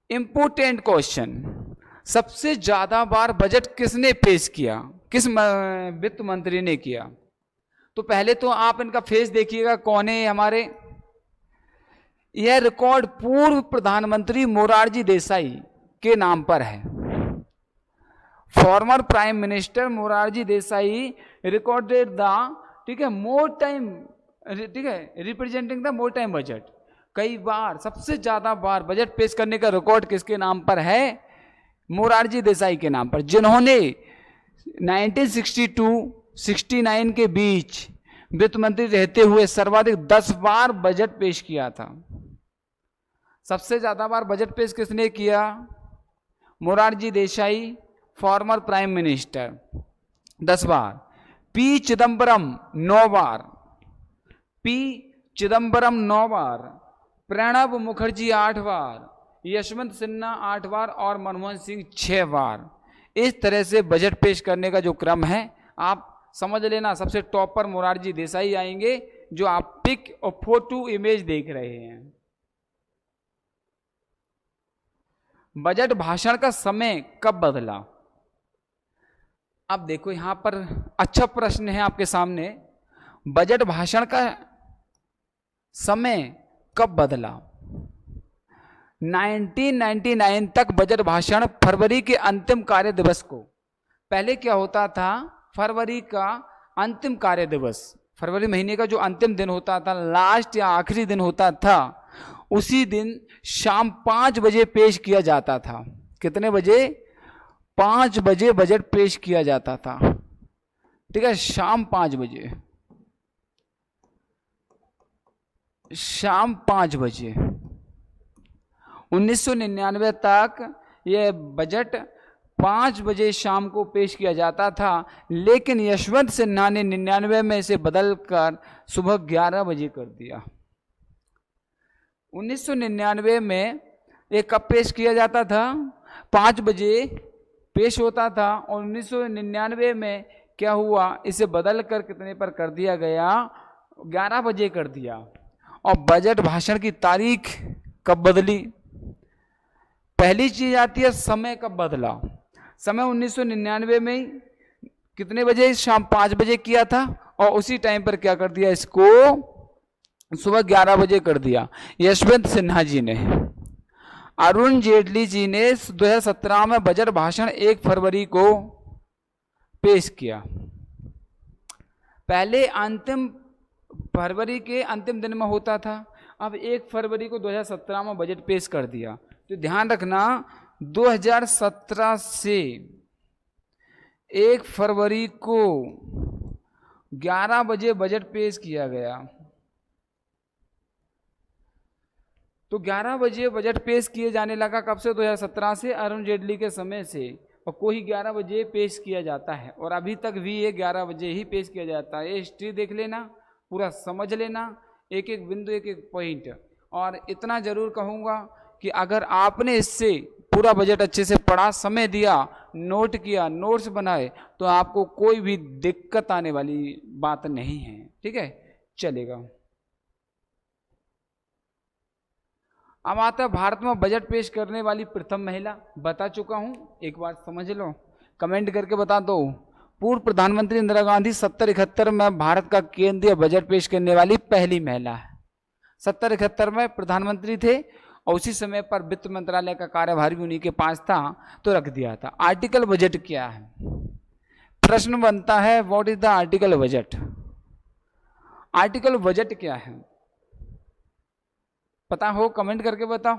Important question. सबसे ज्यादा बार बजट किसने पेश किया? किस वित्त मंत्री ने किया? तो पहले तो आप इनका फेस देखिएगा, कौन है हमारे। यह रिकॉर्ड पूर्व प्रधानमंत्री मोरारजी देसाई के नाम पर है। Former prime minister Morarji Desai recorded the, ठीक है, मोर टाइम, ठीक है, representing the more time budget. कई बार सबसे ज्यादा बार बजट पेश करने का रिकॉर्ड किसके नाम पर है? मोरारजी देसाई के नाम पर, जिन्होंने 1962-69 के बीच वित्त मंत्री रहते हुए सर्वाधिक 10 बार बजट पेश किया था। सबसे ज्यादा बार बजट पेश किसने किया? Morarji Desai, former prime minister, 10 बार। पी चिदम्बरम 9 बार, पी चिदम्बरम 9 बार, प्रणब मुखर्जी 8 बार, यशवंत सिन्हा 8 बार और मनमोहन सिंह 6 बार। इस तरह से बजट पेश करने का जो क्रम है आप समझ लेना। सबसे टॉप पर मोरारजी देसाई आएंगे, जो आप पिक और फोटो इमेज देख रहे हैं। बजट भाषण का समय कब बदला? अब देखो यहां पर अच्छा प्रश्न है आपके सामने। बजट भाषण का समय कब बदला? 1999 तक बजट भाषण फरवरी के अंतिम कार्य दिवस को, पहले क्या होता था, फरवरी का अंतिम कार्य दिवस, फरवरी महीने का जो अंतिम दिन होता था, लास्ट या आखिरी दिन होता था, उसी दिन शाम 5 बजे पेश किया जाता था। कितने बजे? 5 बजे बजट पेश किया जाता था। ठीक है, शाम 5 बजे, शाम 5 बजे। 1999 तक यह बजट 5 बजे शाम को पेश किया जाता था, लेकिन यशवंत सिन्हा ने 99 में इसे बदलकर सुबह 11 बजे कर दिया। 1999 में ये कब पेश किया जाता था? 5 बजे पेश होता था, और 1999 में क्या हुआ, इसे बदल कर कितने पर कर दिया गया? 11 बजे कर दिया। और बजट भाषण की तारीख कब बदली? पहली चीज आती है समय कब बदला। समय 1999 में कितने बजे? शाम 5 बजे किया था, और उसी टाइम पर क्या कर दिया, इसको सुबह 11 बजे कर दिया यशवंत सिन्हा जी ने। अरुण जेटली जी ने 2017 में बजट भाषण 1 फरवरी को पेश किया। पहले अंतिम फरवरी के अंतिम दिन में होता था, अब 1 फरवरी को 2017 में बजट पेश कर दिया। तो ध्यान रखना, 2017 से 1 फरवरी को 11 बजे बजट पेश किया गया। तो 11 बजे बजट पेश किए जाने लगा कब से? 2017 से, अरुण जेटली के समय से। और कोई 11 बजे पेश किया जाता है, और अभी तक भी ये 11 बजे ही पेश किया जाता है। ये हिस्ट्री देख लेना, पूरा समझ लेना, एक एक बिंदु, एक एक पॉइंट। और इतना जरूर कहूँगा कि अगर आपने इससे पूरा बजट अच्छे से पढ़ा, समय दिया, नोट किया, नोट्स बनाए, तो आपको कोई भी दिक्कत आने वाली बात नहीं है। ठीक है, चलेगा। अब आता है भारत में बजट पेश करने वाली प्रथम महिला। बता चुका हूं, एक बार समझ लो, कमेंट करके बता दो। पूर्व प्रधानमंत्री इंदिरा गांधी 70-71 में भारत का केंद्रीय बजट पेश करने वाली पहली महिला है। 70-71 में प्रधानमंत्री थे, और उसी समय पर वित्त मंत्रालय का कार्यभार भी उन्हीं के पास था, तो रख दिया था। आर्टिकल बजट क्या है? प्रश्न बनता है, what is the article budget? Article budget क्या है? पता हो कमेंट करके बताओ।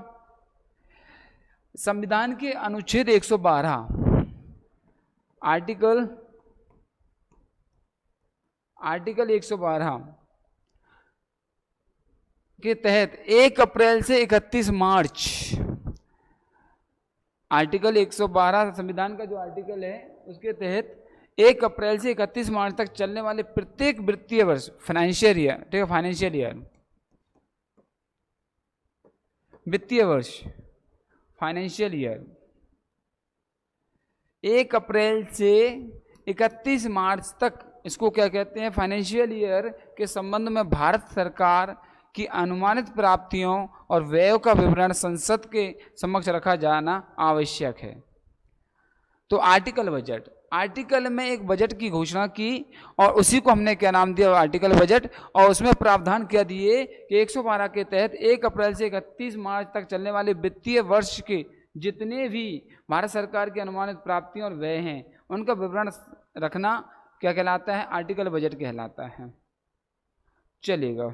संविधान के अनुच्छेद 112 आर्टिकल 112 के तहत 1 अप्रैल से 31 मार्च, आर्टिकल 112 संविधान का जो आर्टिकल है, उसके तहत 1 अप्रैल से 31 मार्च तक चलने वाले प्रत्येक वित्तीय वर्ष, फाइनेंशियल ईयर, ठीक है, फाइनेंशियल ईयर, वित्तीय वर्ष, फाइनेंशियल ईयर, 1 अप्रैल से 31 मार्च तक, इसको क्या कहते हैं? फाइनेंशियल ईयर के संबंध में भारत सरकार की अनुमानित प्राप्तियों और व्ययों का विवरण संसद के समक्ष रखा जाना आवश्यक है। तो आर्टिकल बजट, आर्टिकल में एक बजट की घोषणा की, और उसी को हमने क्या नाम दिया? Article budget. और उसमें प्रावधान क्या दिए कि 112 के तहत 1 अप्रैल से 31 मार्च तक चलने वाले वित्तीय वर्ष के जितने भी भारत सरकार की अनुमानित प्राप्तियां और व्यय हैं, उनका विवरण रखना क्या कहलाता है? आर्टिकल बजट कहलाता है। चलेगा।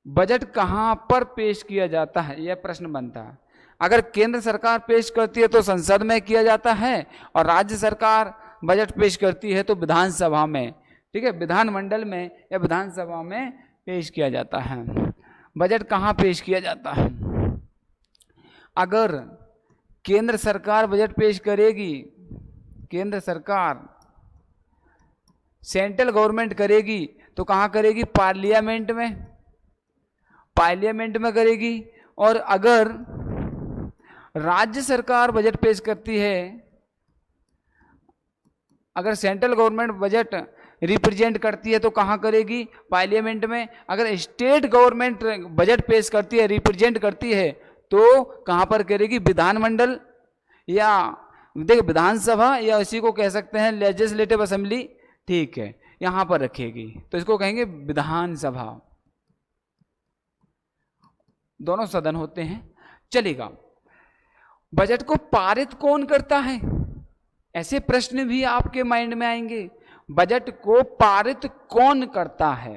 बजट कहाँ पर पेश किया जाता है, यह प्रश्न बनता है। अगर केंद्र सरकार पेश करती है तो संसद में किया जाता है, और राज्य सरकार बजट पेश करती है तो विधानसभा में, ठीक है, विधानमंडल में या विधानसभा में पेश किया जाता है। बजट कहाँ पेश किया जाता है? अगर केंद्र सरकार बजट पेश करेगी, केंद्र सरकार, सेंट्रल गवर्नमेंट करेगी, तो कहाँ करेगी? पार्लियामेंट में, पार्लियामेंट में करेगी। और अगर राज्य सरकार बजट पेश करती है, अगर सेंट्रल गवर्नमेंट बजट रिप्रेजेंट करती है तो कहाँ करेगी? पार्लियामेंट में। अगर स्टेट गवर्नमेंट बजट पेश करती है, रिप्रेजेंट करती है, तो कहाँ पर करेगी? विधानमंडल, या देखिए विधानसभा, या इसी को कह सकते हैं लेजिस्लेटिव असेंबली, ठीक है, यहाँ पर रखेगी, तो इसको कहेंगे विधानसभा। दोनों सदन होते हैं। चलेगा। बजट को पारित कौन करता है? ऐसे प्रश्न भी आपके माइंड में आएंगे। बजट को पारित कौन करता है?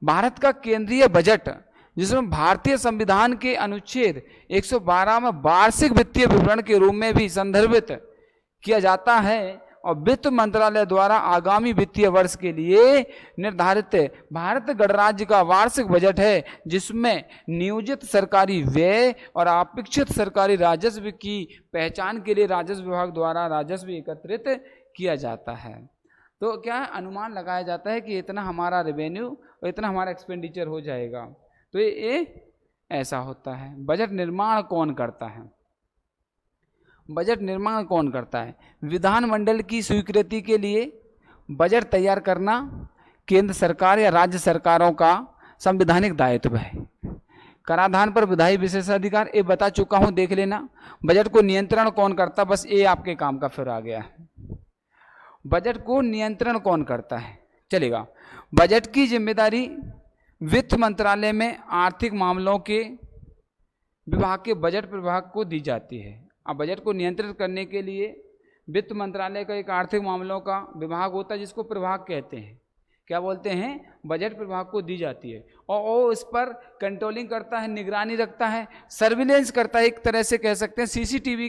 भारत का केंद्रीय बजट जिसमें भारतीय संविधान के अनुच्छेद 112 में वार्षिक वित्तीय विवरण के रूप में भी संदर्भित किया जाता है और वित्त मंत्रालय द्वारा आगामी वित्तीय वर्ष के लिए निर्धारित भारत गणराज्य का वार्षिक बजट है, जिसमें नियोजित सरकारी व्यय और अपेक्षित सरकारी राजस्व की पहचान के लिए राजस्व विभाग द्वारा राजस्व एकत्रित किया जाता है। तो क्या अनुमान लगाया जाता है कि इतना हमारा रेवेन्यू और इतना हमारा एक्सपेंडिचर हो जाएगा। तो ये ऐसा होता है। बजट निर्माण कौन करता है? बजट निर्माण कौन करता है? विधानमंडल की स्वीकृति के लिए बजट तैयार करना केंद्र सरकार या राज्य सरकारों का संवैधानिक दायित्व है। कराधान पर विधायी विशेषाधिकार ये बता चुका हूं, देख लेना। बजट को नियंत्रण कौन करता, बस ये आपके काम का फिर आ गया है। बजट को नियंत्रण कौन करता है, चलेगा। बजट की जिम्मेदारी वित्त मंत्रालय में आर्थिक मामलों के विभाग के बजट प्रभाग को दी जाती है। अब बजट को नियंत्रित करने के लिए वित्त मंत्रालय का एक आर्थिक मामलों का विभाग होता है, जिसको प्रभाग कहते हैं। क्या बोलते हैं? बजट प्रभाग को दी जाती है और वो इस पर कंट्रोलिंग करता है, निगरानी रखता है, सर्विलेंस करता है। एक तरह से कह सकते हैं सीसीटीवी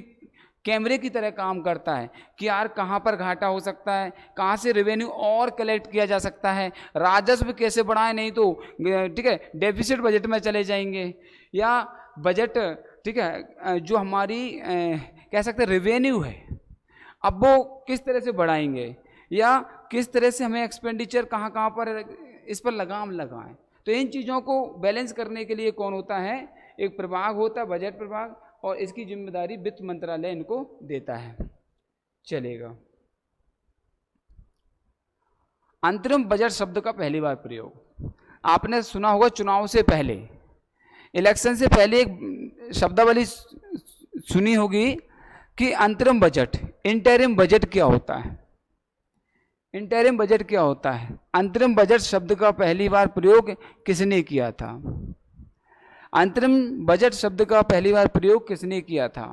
कैमरे की तरह काम करता है कि यार कहाँ पर घाटा हो सकता है, कहाँ से रेवेन्यू और कलेक्ट किया जा सकता है, राजस्व कैसे बढ़ाएं, नहीं तो ठीक है डेफिसिट बजट में चले जाएंगे, या बजट ठीक है जो हमारी कह सकते हैं रेवेन्यू है अब वो किस तरह से बढ़ाएंगे, या किस तरह से हमें एक्सपेंडिचर कहाँ कहाँ पर इस पर लगाम लगाएं। तो इन चीज़ों को बैलेंस करने के लिए कौन होता है? एक प्रभाग होता है, बजट प्रभाग, और इसकी जिम्मेदारी वित्त मंत्रालय इनको देता है। चलेगा। अंतरिम बजट शब्द का पहली बार प्रयोग आपने सुना होगा चुनाव से पहले, इलेक्शन से पहले एक शब्दावली सुनी होगी कि अंतरिम बजट, इंटरिम बजट क्या होता है। इंटरिम बजट क्या होता है? अंतरिम बजट शब्द का पहली बार प्रयोग किसने किया था? अंतरिम बजट शब्द का पहली बार प्रयोग किसने किया था?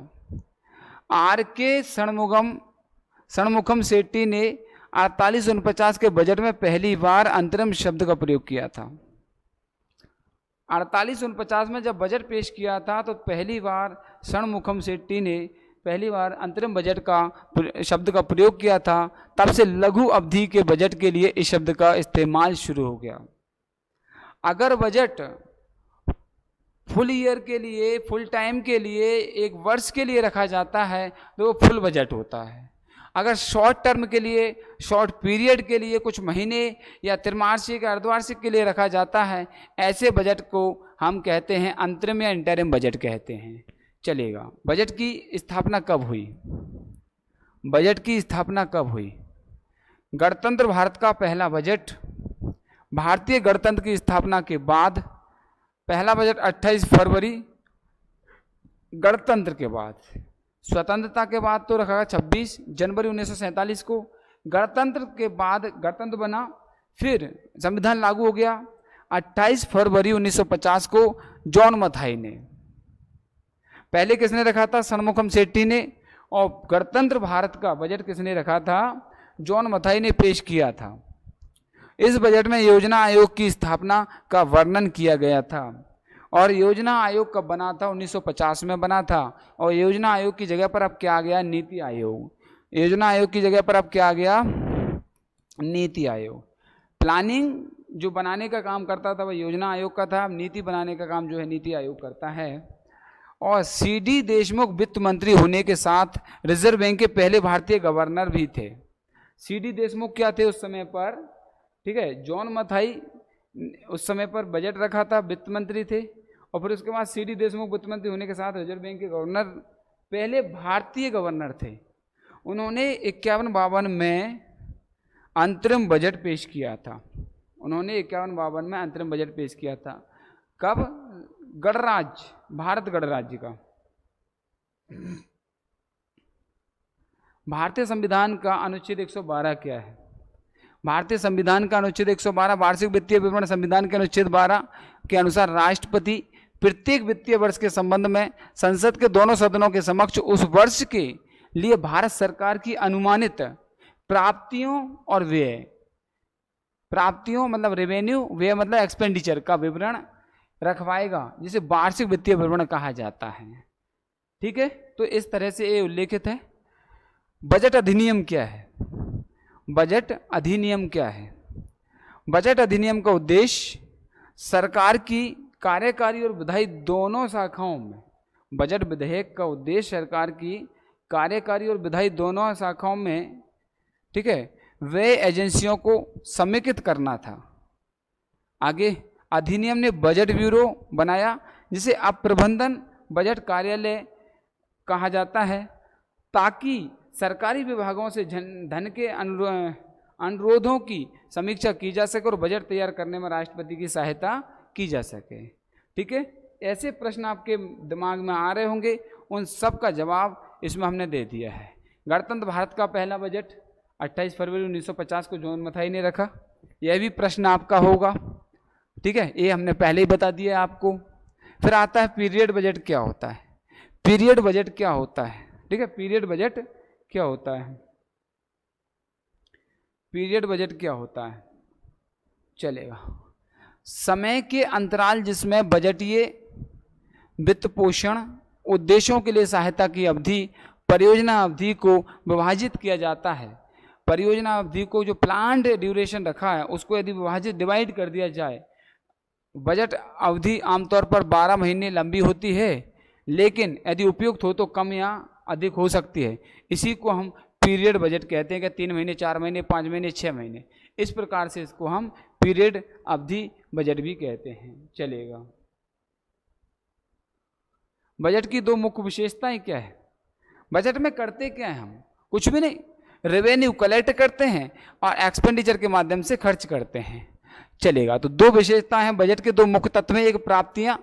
R.K. षणमुखम शेट्टी ने 4849 के बजट में पहली बार अंतरिम शब्द का प्रयोग किया था। 4849 में जब बजट पेश किया था तो पहली बार षणमुखम शेट्टी ने पहली बार अंतरिम बजट का शब्द का प्रयोग किया था। तब से लघु अवधि के बजट के लिए इस शब्द का इस्तेमाल शुरू हो गया। अगर बजट फुल ईयर के लिए, फुल टाइम के लिए, एक वर्ष के लिए रखा जाता है तो वो फुल बजट होता है। अगर शॉर्ट टर्म के लिए, शॉर्ट पीरियड के लिए, कुछ महीने या त्रिमासिक या अर्धवार्षिक के लिए रखा जाता है, ऐसे बजट को हम कहते हैं अंतरिम या इंटरिम बजट कहते हैं। चलेगा। बजट की स्थापना कब हुई? बजट की स्थापना कब हुई? गणतंत्र भारत का पहला बजट, भारतीय गणतंत्र की स्थापना के बाद पहला बजट 28 फरवरी, गणतंत्र के बाद, स्वतंत्रता के बाद तो रखा 26 जनवरी 1947 को, गणतंत्र के बाद गणतंत्र बना, फिर संविधान लागू हो गया 28 फरवरी 1950 को जॉन मथाई ने। पहले किसने रखा था? षणमुखम शेट्टी ने। और गणतंत्र भारत का बजट किसने रखा था? जॉन मथाई ने पेश किया था। इस बजट में योजना आयोग की स्थापना का वर्णन किया गया था। और योजना आयोग कब बना था? 1950 में बना था। और योजना आयोग की जगह पर अब क्या आ गया? नीति आयोग। योजना आयोग की जगह पर अब क्या आ गया? नीति आयोग। प्लानिंग जो बनाने का काम करता था वह योजना आयोग का था, अब नीति बनाने का काम जो है नीति आयोग करता है। और C.D. देशमुख वित्त मंत्री होने के साथ रिजर्व बैंक के पहले भारतीय गवर्नर भी थे। C.D. देशमुख क्या थे उस समय पर? ठीक है, जॉन मथाई उस समय पर बजट रखा था, वित्त मंत्री थे। और फिर उसके बाद C.D. देशमुख वित्त मंत्री होने के साथ रिजर्व बैंक के गवर्नर, पहले भारतीय गवर्नर थे। उन्होंने 51-52 में अंतरिम बजट पेश किया था। उन्होंने 51-52 में अंतरिम बजट पेश किया था। कब? गणराज्य, भारत गणराज्य का। भारतीय संविधान का अनुच्छेद 112 क्या है? भारतीय संविधान का अनुच्छेद 112 वार्षिक वित्तीय विवरण संविधान के अनुच्छेद 12 के अनुसार राष्ट्रपति प्रत्येक वित्तीय वर्ष के संबंध में संसद के दोनों सदनों के समक्ष उस वर्ष के लिए भारत सरकार की अनुमानित प्राप्तियों और व्यय, प्राप्तियों मतलब रेवेन्यू, व्यय मतलब एक्सपेंडिचर का विवरण रखवाएगा, जिसे वार्षिक वित्तीय विवरण कहा जाता है। ठीक है, तो इस तरह से ये उल्लेखित है। बजट अधिनियम क्या है? बजट अधिनियम क्या है? बजट अधिनियम का उद्देश्य सरकार की कार्यकारी और विधायी दोनों शाखाओं में, बजट विधेयक का उद्देश्य सरकार की कार्यकारी और विधायी दोनों शाखाओं में, ठीक है, वे एजेंसियों को समेकित करना था। आगे अधिनियम ने बजट ब्यूरो बनाया, जिसे अब प्रबंधन बजट कार्यालय कहा जाता है, ताकि सरकारी विभागों से धन के अनुरोधों की समीक्षा की जा सके और बजट तैयार करने में राष्ट्रपति की सहायता की जा सके। ठीक है, ऐसे प्रश्न आपके दिमाग में आ रहे होंगे, उन सब का जवाब इसमें हमने दे दिया है। गणतंत्र भारत का पहला बजट 28 फरवरी 1950 को जॉन मथाई ने रखा। यह भी प्रश्न आपका होगा। ठीक है, ये हमने पहले ही बता दिया आपको। फिर आता है पीरियड बजट क्या होता है? पीरियड बजट क्या होता है? ठीक है, पीरियड बजट क्या होता है? पीरियड बजट क्या होता है? चलेगा। समय के अंतराल जिसमें बजटीय वित्त पोषण उद्देश्यों के लिए सहायता की अवधि, परियोजना अवधि को विभाजित किया जाता है। परियोजना अवधि को जो प्लान्ड ड्यूरेशन रखा है उसको यदि विभाजित डिवाइड कर दिया जाए, बजट अवधि आमतौर पर 12 महीने लंबी होती है, लेकिन यदि उपयुक्त हो तो कम या अधिक हो सकती है। इसी को हम पीरियड बजट कहते हैं कि 3 महीने, 4 महीने, 5 महीने, 6 महीने, इस प्रकार से इसको हम पीरियड अवधि बजट भी कहते हैं। चलेगा। बजट की दो मुख्य विशेषताएं क्या है? बजट में करते क्या है हम? कुछ भी नहीं, रेवेन्यू कलेक्ट करते हैं और एक्सपेंडिचर के माध्यम से खर्च करते हैं। चलेगा। तो दो विशेषताएं हैं बजट के, दो मुख्य तत्व हैं। एक प्राप्तियां,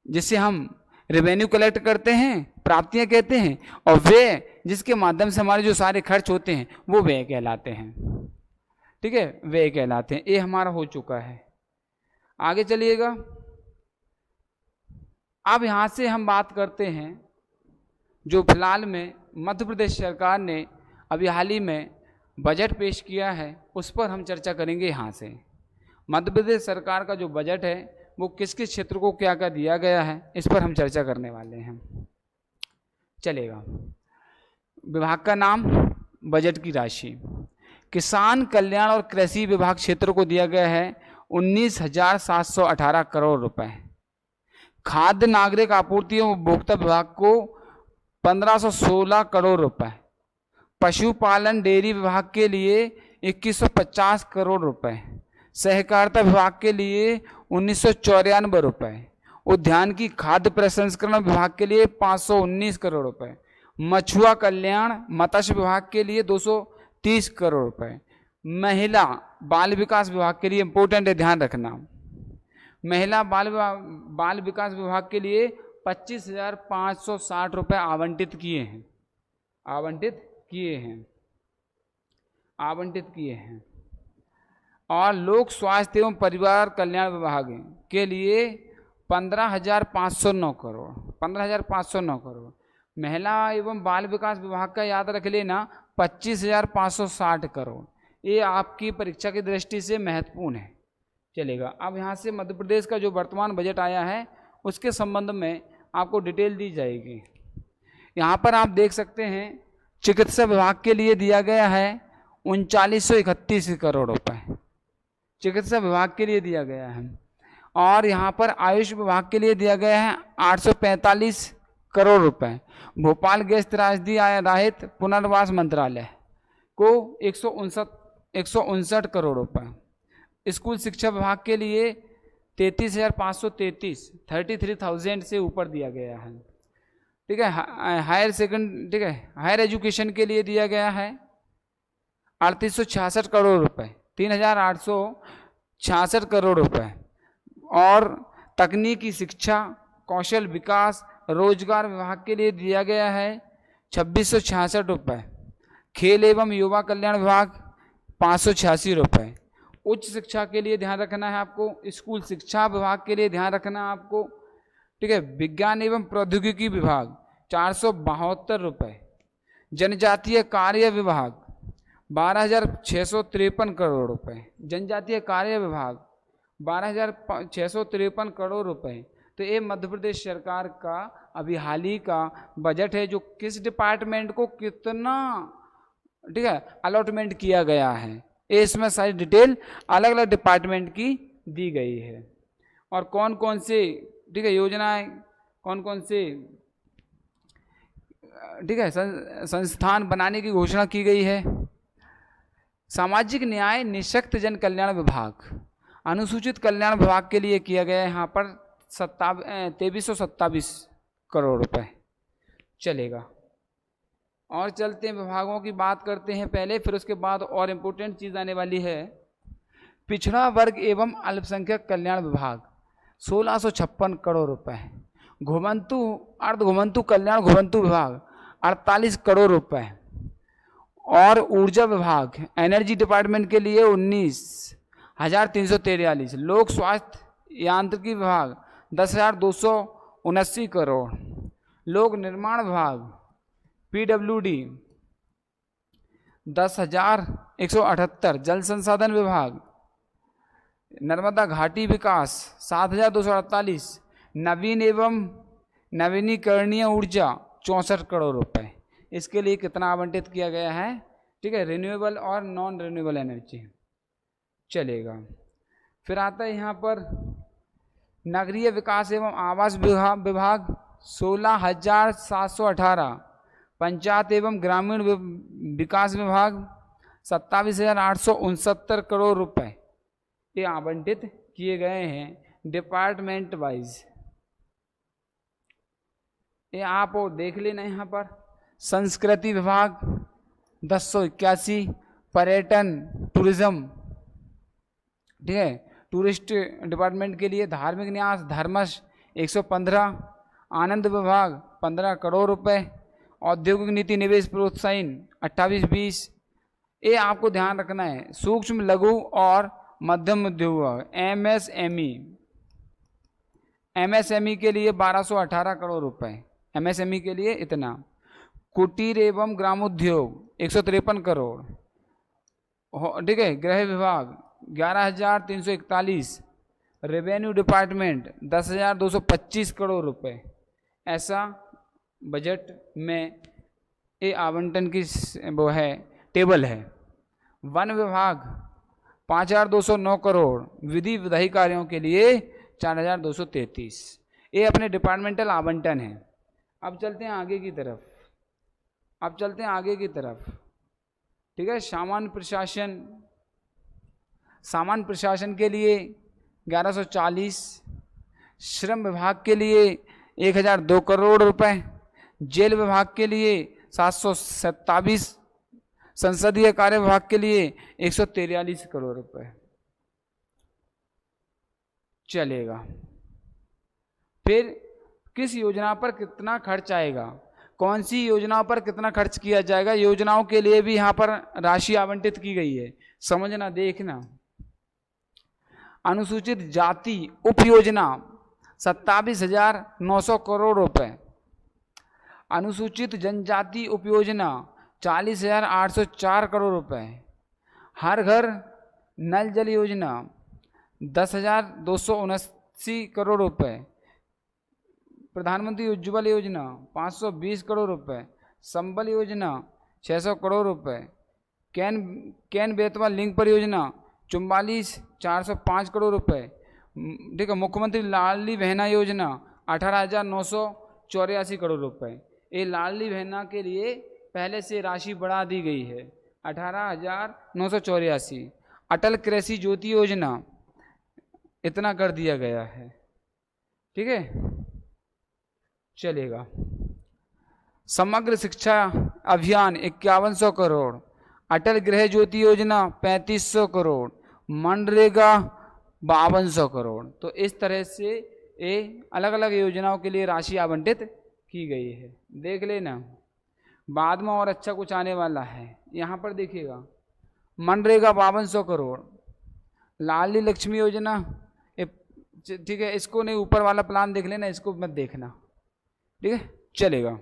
जिससे हम रेवेन्यू कलेक्ट करते हैं, प्राप्तियां कहते हैं, और व्यय, जिसके माध्यम से हमारे जो सारे खर्च होते हैं वो व्यय कहलाते हैं। ठीक है, व्यय कहलाते हैं। ये हमारा हो चुका है। आगे चलिएगा। अब यहां से हम बात करते हैं जो फिलहाल में मध्य प्रदेश सरकार ने अभी हाल ही में बजट पेश किया है, उस पर हम चर्चा करेंगे। यहाँ से मध्य प्रदेश सरकार का जो बजट है वो किस किस क्षेत्र को क्या क्या दिया गया है, इस पर हम चर्चा करने वाले हैं। चलेगा। विभाग का नाम, बजट की राशि। किसान कल्याण और कृषि विभाग क्षेत्र को दिया गया है 19,718 करोड़ रुपए। खाद्य नागरिक आपूर्ति एवं उपभोक्ता विभाग को 1516 करोड़ रुपए। पशुपालन डेयरी विभाग के लिए 2150 करोड़ रुपए। सहकारिता विभाग के लिए 1994 रुपए। उद्यान की खाद्य प्रसंस्करण विभाग के लिए 519 करोड़ रुपए। मछुआ कल्याण मत्स्य विभाग के लिए 230 करोड़ रुपए। महिला बाल विकास विभाग के लिए, इंपोर्टेंट है ध्यान रखना, महिला बाल विकास विभाग के लिए 25,560 रुपए आवंटित किए हैं। आवंटित किए हैं। और लोक स्वास्थ्य एवं परिवार कल्याण विभाग के लिए 15,509 करोड़। 15,509 करोड़। महिला एवं बाल विकास विभाग का याद रख लेना 25,560 करोड़। ये आपकी परीक्षा की दृष्टि से महत्वपूर्ण है। चलेगा। अब यहाँ से मध्य प्रदेश का जो वर्तमान बजट आया है उसके संबंध में आपको डिटेल दी जाएगी। यहाँ पर आप देख सकते हैं चिकित्सा विभाग के लिए दिया गया है 3931 करोड़ रुपए। चिकित्सा विभाग के लिए दिया गया है। और यहाँ पर आयुष विभाग के लिए दिया गया है 845 करोड़ रुपए। भोपाल गैस त्रासदी राहत पुनर्वास मंत्रालय को 159 करोड़ रुपए। स्कूल शिक्षा विभाग के लिए 33,533 33,000 से ऊपर दिया गया है। ठीक है। ठीक है, हायर एजुकेशन के लिए दिया गया है 3866 करोड़ रुपए, 3,866 करोड़ रुपए। और तकनीकी शिक्षा, कौशल विकास, रोजगार विभाग के लिए दिया गया है 2,666 रुपए। खेल एवं युवा कल्याण विभाग 586 रुपए। उच्च शिक्षा के लिए ध्यान रखना है आपको, स्कूल शिक्षा विभाग के लिए ध्यान रखना है आपको। ठीक है। विज्ञान एवं प्रौद्योगिकी विभाग 472 रुपए। जनजातीय कार्य विभाग 12,653 करोड़ रुपए। जनजातीय कार्य विभाग 12,653 करोड़ रुपए। तो ये मध्य प्रदेश सरकार का अभी हाल ही का बजट है, जो किस डिपार्टमेंट को कितना, ठीक है, अलॉटमेंट किया गया है। ये इसमें सारी डिटेल अलग अलग डिपार्टमेंट की दी गई है, और कौन कौन से, ठीक है, योजनाएं, कौन कौन से, ठीक है, संस्थान बनाने की घोषणा की गई है। सामाजिक न्याय निःशक्त जन कल्याण विभाग, अनुसूचित कल्याण विभाग के लिए किया गया है यहाँ पर 2327 करोड़ रुपए चलेगा। और चलते हैं विभागों की बात करते हैं पहले, फिर उसके बाद और इम्पोर्टेंट चीज़ आने वाली है। पिछड़ा वर्ग एवं अल्पसंख्यक कल्याण विभाग 1656 करोड़ रुपए। घुमंतु अर्ध घुमंतु कल्याण घुमंतु विभाग 48 करोड़ रुपए। और ऊर्जा विभाग एनर्जी डिपार्टमेंट के लिए 19,343। लोक स्वास्थ्य यांत्रिकी विभाग 10,279 करोड़। लोक निर्माण विभाग PWD 10,178। जल संसाधन विभाग नर्मदा घाटी विकास 7,248। नवीन एवं नवीनीकरणीय ऊर्जा 64 करोड़ रुपए। इसके लिए कितना आवंटित किया गया है, ठीक है, रिन्यूएबल और नॉन रिन्यूएबल एनर्जी चलेगा। फिर आता है यहाँ पर नगरीय विकास एवं आवास विभाग 16,718। पंचायत एवं ग्रामीण विकास विभाग 27,869 करोड़ रुपए ये आवंटित किए गए हैं डिपार्टमेंट वाइज। ये आप और देख लेना यहाँ पर। संस्कृति विभाग 1081। पर्यटन टूरिज्म, ठीक है, टूरिस्ट डिपार्टमेंट के लिए धार्मिक न्यास धर्मश 115। आनंद विभाग 15 करोड़ रुपए। औद्योगिक नीति निवेश प्रोत्साहन 2820। ये आपको ध्यान रखना है। सूक्ष्म लघु और मध्यम उद्योग MSME के लिए 1218 करोड़ रुपए। MSME के लिए इतना। कुटीर एवं ग्रामोद्योग 153 करोड़, ठीक है। गृह विभाग 11,341। रेवेन्यू डिपार्टमेंट 10,225 करोड़ रुपए। ऐसा बजट में ये आवंटन की वो है, टेबल है। वन विभाग 5,209 करोड़। विधि विधायी कार्यों के लिए 4,233। ये अपने डिपार्टमेंटल आवंटन है। अब चलते हैं आगे की तरफ, ठीक है। सामान्य प्रशासन के लिए 1140। श्रम विभाग के लिए 1,002 करोड़ रुपए। जेल विभाग के लिए 727। संसदीय कार्य विभाग के लिए 143 करोड़ रुपए चलेगा। फिर किस योजना पर कितना खर्च आएगा, कौन सी योजनाओं पर कितना खर्च किया जाएगा, योजनाओं के लिए भी यहाँ पर राशि आवंटित की गई है, समझना देखना। अनुसूचित जाति उप योजना 27,900 करोड़ रुपए। अनुसूचित जनजाति उप योजना 40,804 करोड़ रुपए। हर घर नल जल योजना 10,279 करोड़ रुपए। प्रधानमंत्री उज्ज्वल योजना 520 करोड़ रुपए। संबल योजना 600 करोड़ रुपए। कैन बेतवा लिंक परियोजना 44,405 करोड़ रुपए, ठीक है। मुख्यमंत्री लाडली बहना योजना 18,984 करोड़ रुपए। ये लाडली बहना के लिए पहले से राशि बढ़ा दी गई है 18,984। अटल कृषि ज्योति योजना इतना कर दिया गया है, ठीक है, चलेगा। समग्र शिक्षा अभियान 5100 करोड़। अटल गृह ज्योति योजना 3500 करोड़। मनरेगा 5200 करोड़। तो इस तरह से ये अलग अलग योजनाओं के लिए राशि आवंटित की गई है, देख लेना। बाद में और अच्छा कुछ आने वाला है। यहाँ पर देखिएगा, मनरेगा 5200 करोड़। लाडली लक्ष्मी योजना, ठीक है, इसको नहीं, ऊपर वाला प्लान देख लेना, इसको मत देखना, ठीक है, चलेगा।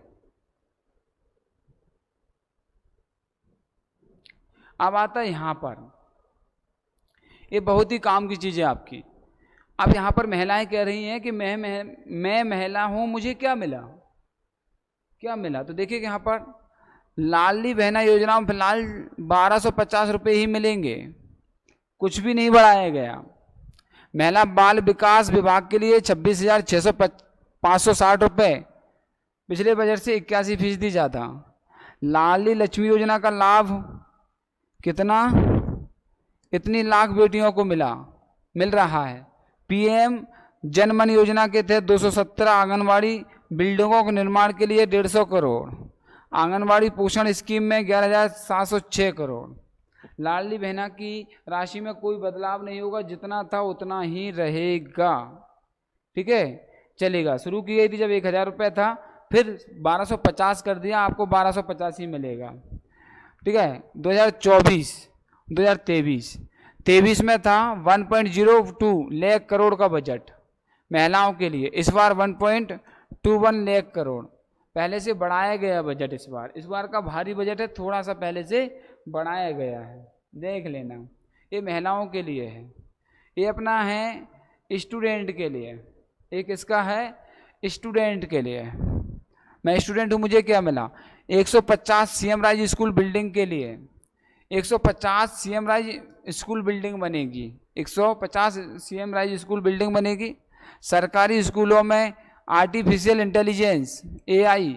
अब आता है यहाँ पर, ये बहुत ही काम की चीज़ है आपकी। अब यहाँ पर महिलाएं कह रही हैं कि मैं महिला हूं, मुझे क्या मिला, क्या मिला? तो देखिए यहाँ पर लाडली बहना योजना में फिलहाल 1250 रुपये ही मिलेंगे, कुछ भी नहीं बढ़ाया गया। महिला बाल विकास विभाग के लिए 26,560 रुपये, पिछले बजट से 81% ज़्यादा। लाडली लक्ष्मी योजना का लाभ कितना, इतनी लाख बेटियों को मिल रहा है। पीएम जनमन योजना के तहत 217 आंगनबाड़ी बिल्डिंगों के निर्माण के लिए 150 करोड़। आंगनबाड़ी पोषण स्कीम में 11,706 करोड़। लाडली बहना की राशि में कोई बदलाव नहीं होगा, जितना था उतना ही रहेगा, ठीक है, चलेगा। शुरू की गई थी जब 1,000 रुपये था, फिर 1250 कर दिया, आपको 1250 ही मिलेगा, ठीक है। 2023 में था 1.02 लाख करोड़ का बजट महिलाओं के लिए, इस बार 1.21 लाख करोड़, पहले से बढ़ाया गया बजट। इस बार का भारी बजट है, थोड़ा सा पहले से बढ़ाया गया है, देख लेना। ये महिलाओं के लिए है, ये अपना है स्टूडेंट के लिए, एक इसका है स्टूडेंट के लिए। मैं स्टूडेंट हूँ, मुझे क्या मिला? 150 सीएम राज स्कूल बिल्डिंग के लिए 150 सीएम राज स्कूल बिल्डिंग बनेगी, 150 सीएम राज स्कूल बिल्डिंग बनेगी। सरकारी स्कूलों में artificial intelligence AI,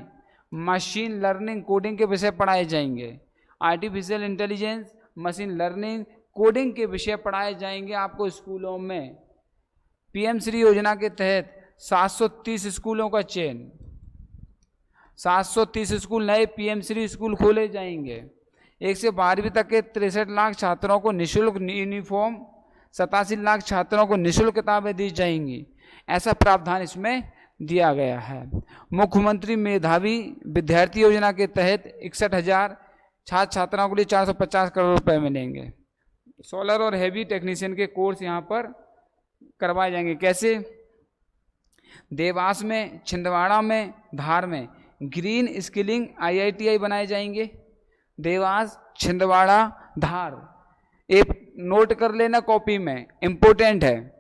machine learning, coding के विषय पढ़ाए जाएंगे। Artificial intelligence, machine learning, coding के विषय पढ़ाए जाएंगे आपको स्कूलों में। PM श्री योजना के तहत 730 स्कूलों का चयन, 730 स्कूल नए PM श्री स्कूल खोले जाएंगे। 1 से 12वीं तक के 63 लाख छात्रों को निःशुल्क यूनिफॉर्म, 87 लाख छात्रों को निःशुल्क किताबें दी जाएंगी, ऐसा प्रावधान इसमें दिया गया है। मुख्यमंत्री मेधावी विद्यार्थी योजना के तहत 61,000 छात्र छात्राओं के लिए 450 करोड़ रुपए मिलेंगे। सोलर और हेवी टेक्नीशियन के कोर्स यहाँ पर करवाए जाएंगे। कैसे? देवास में, छिंदवाड़ा में, धार में ग्रीन स्किलिंग IITI बनाए जाएंगे। देवास, छिंदवाड़ा, धार, एक नोट कर लेना कॉपी में, इम्पोर्टेंट है।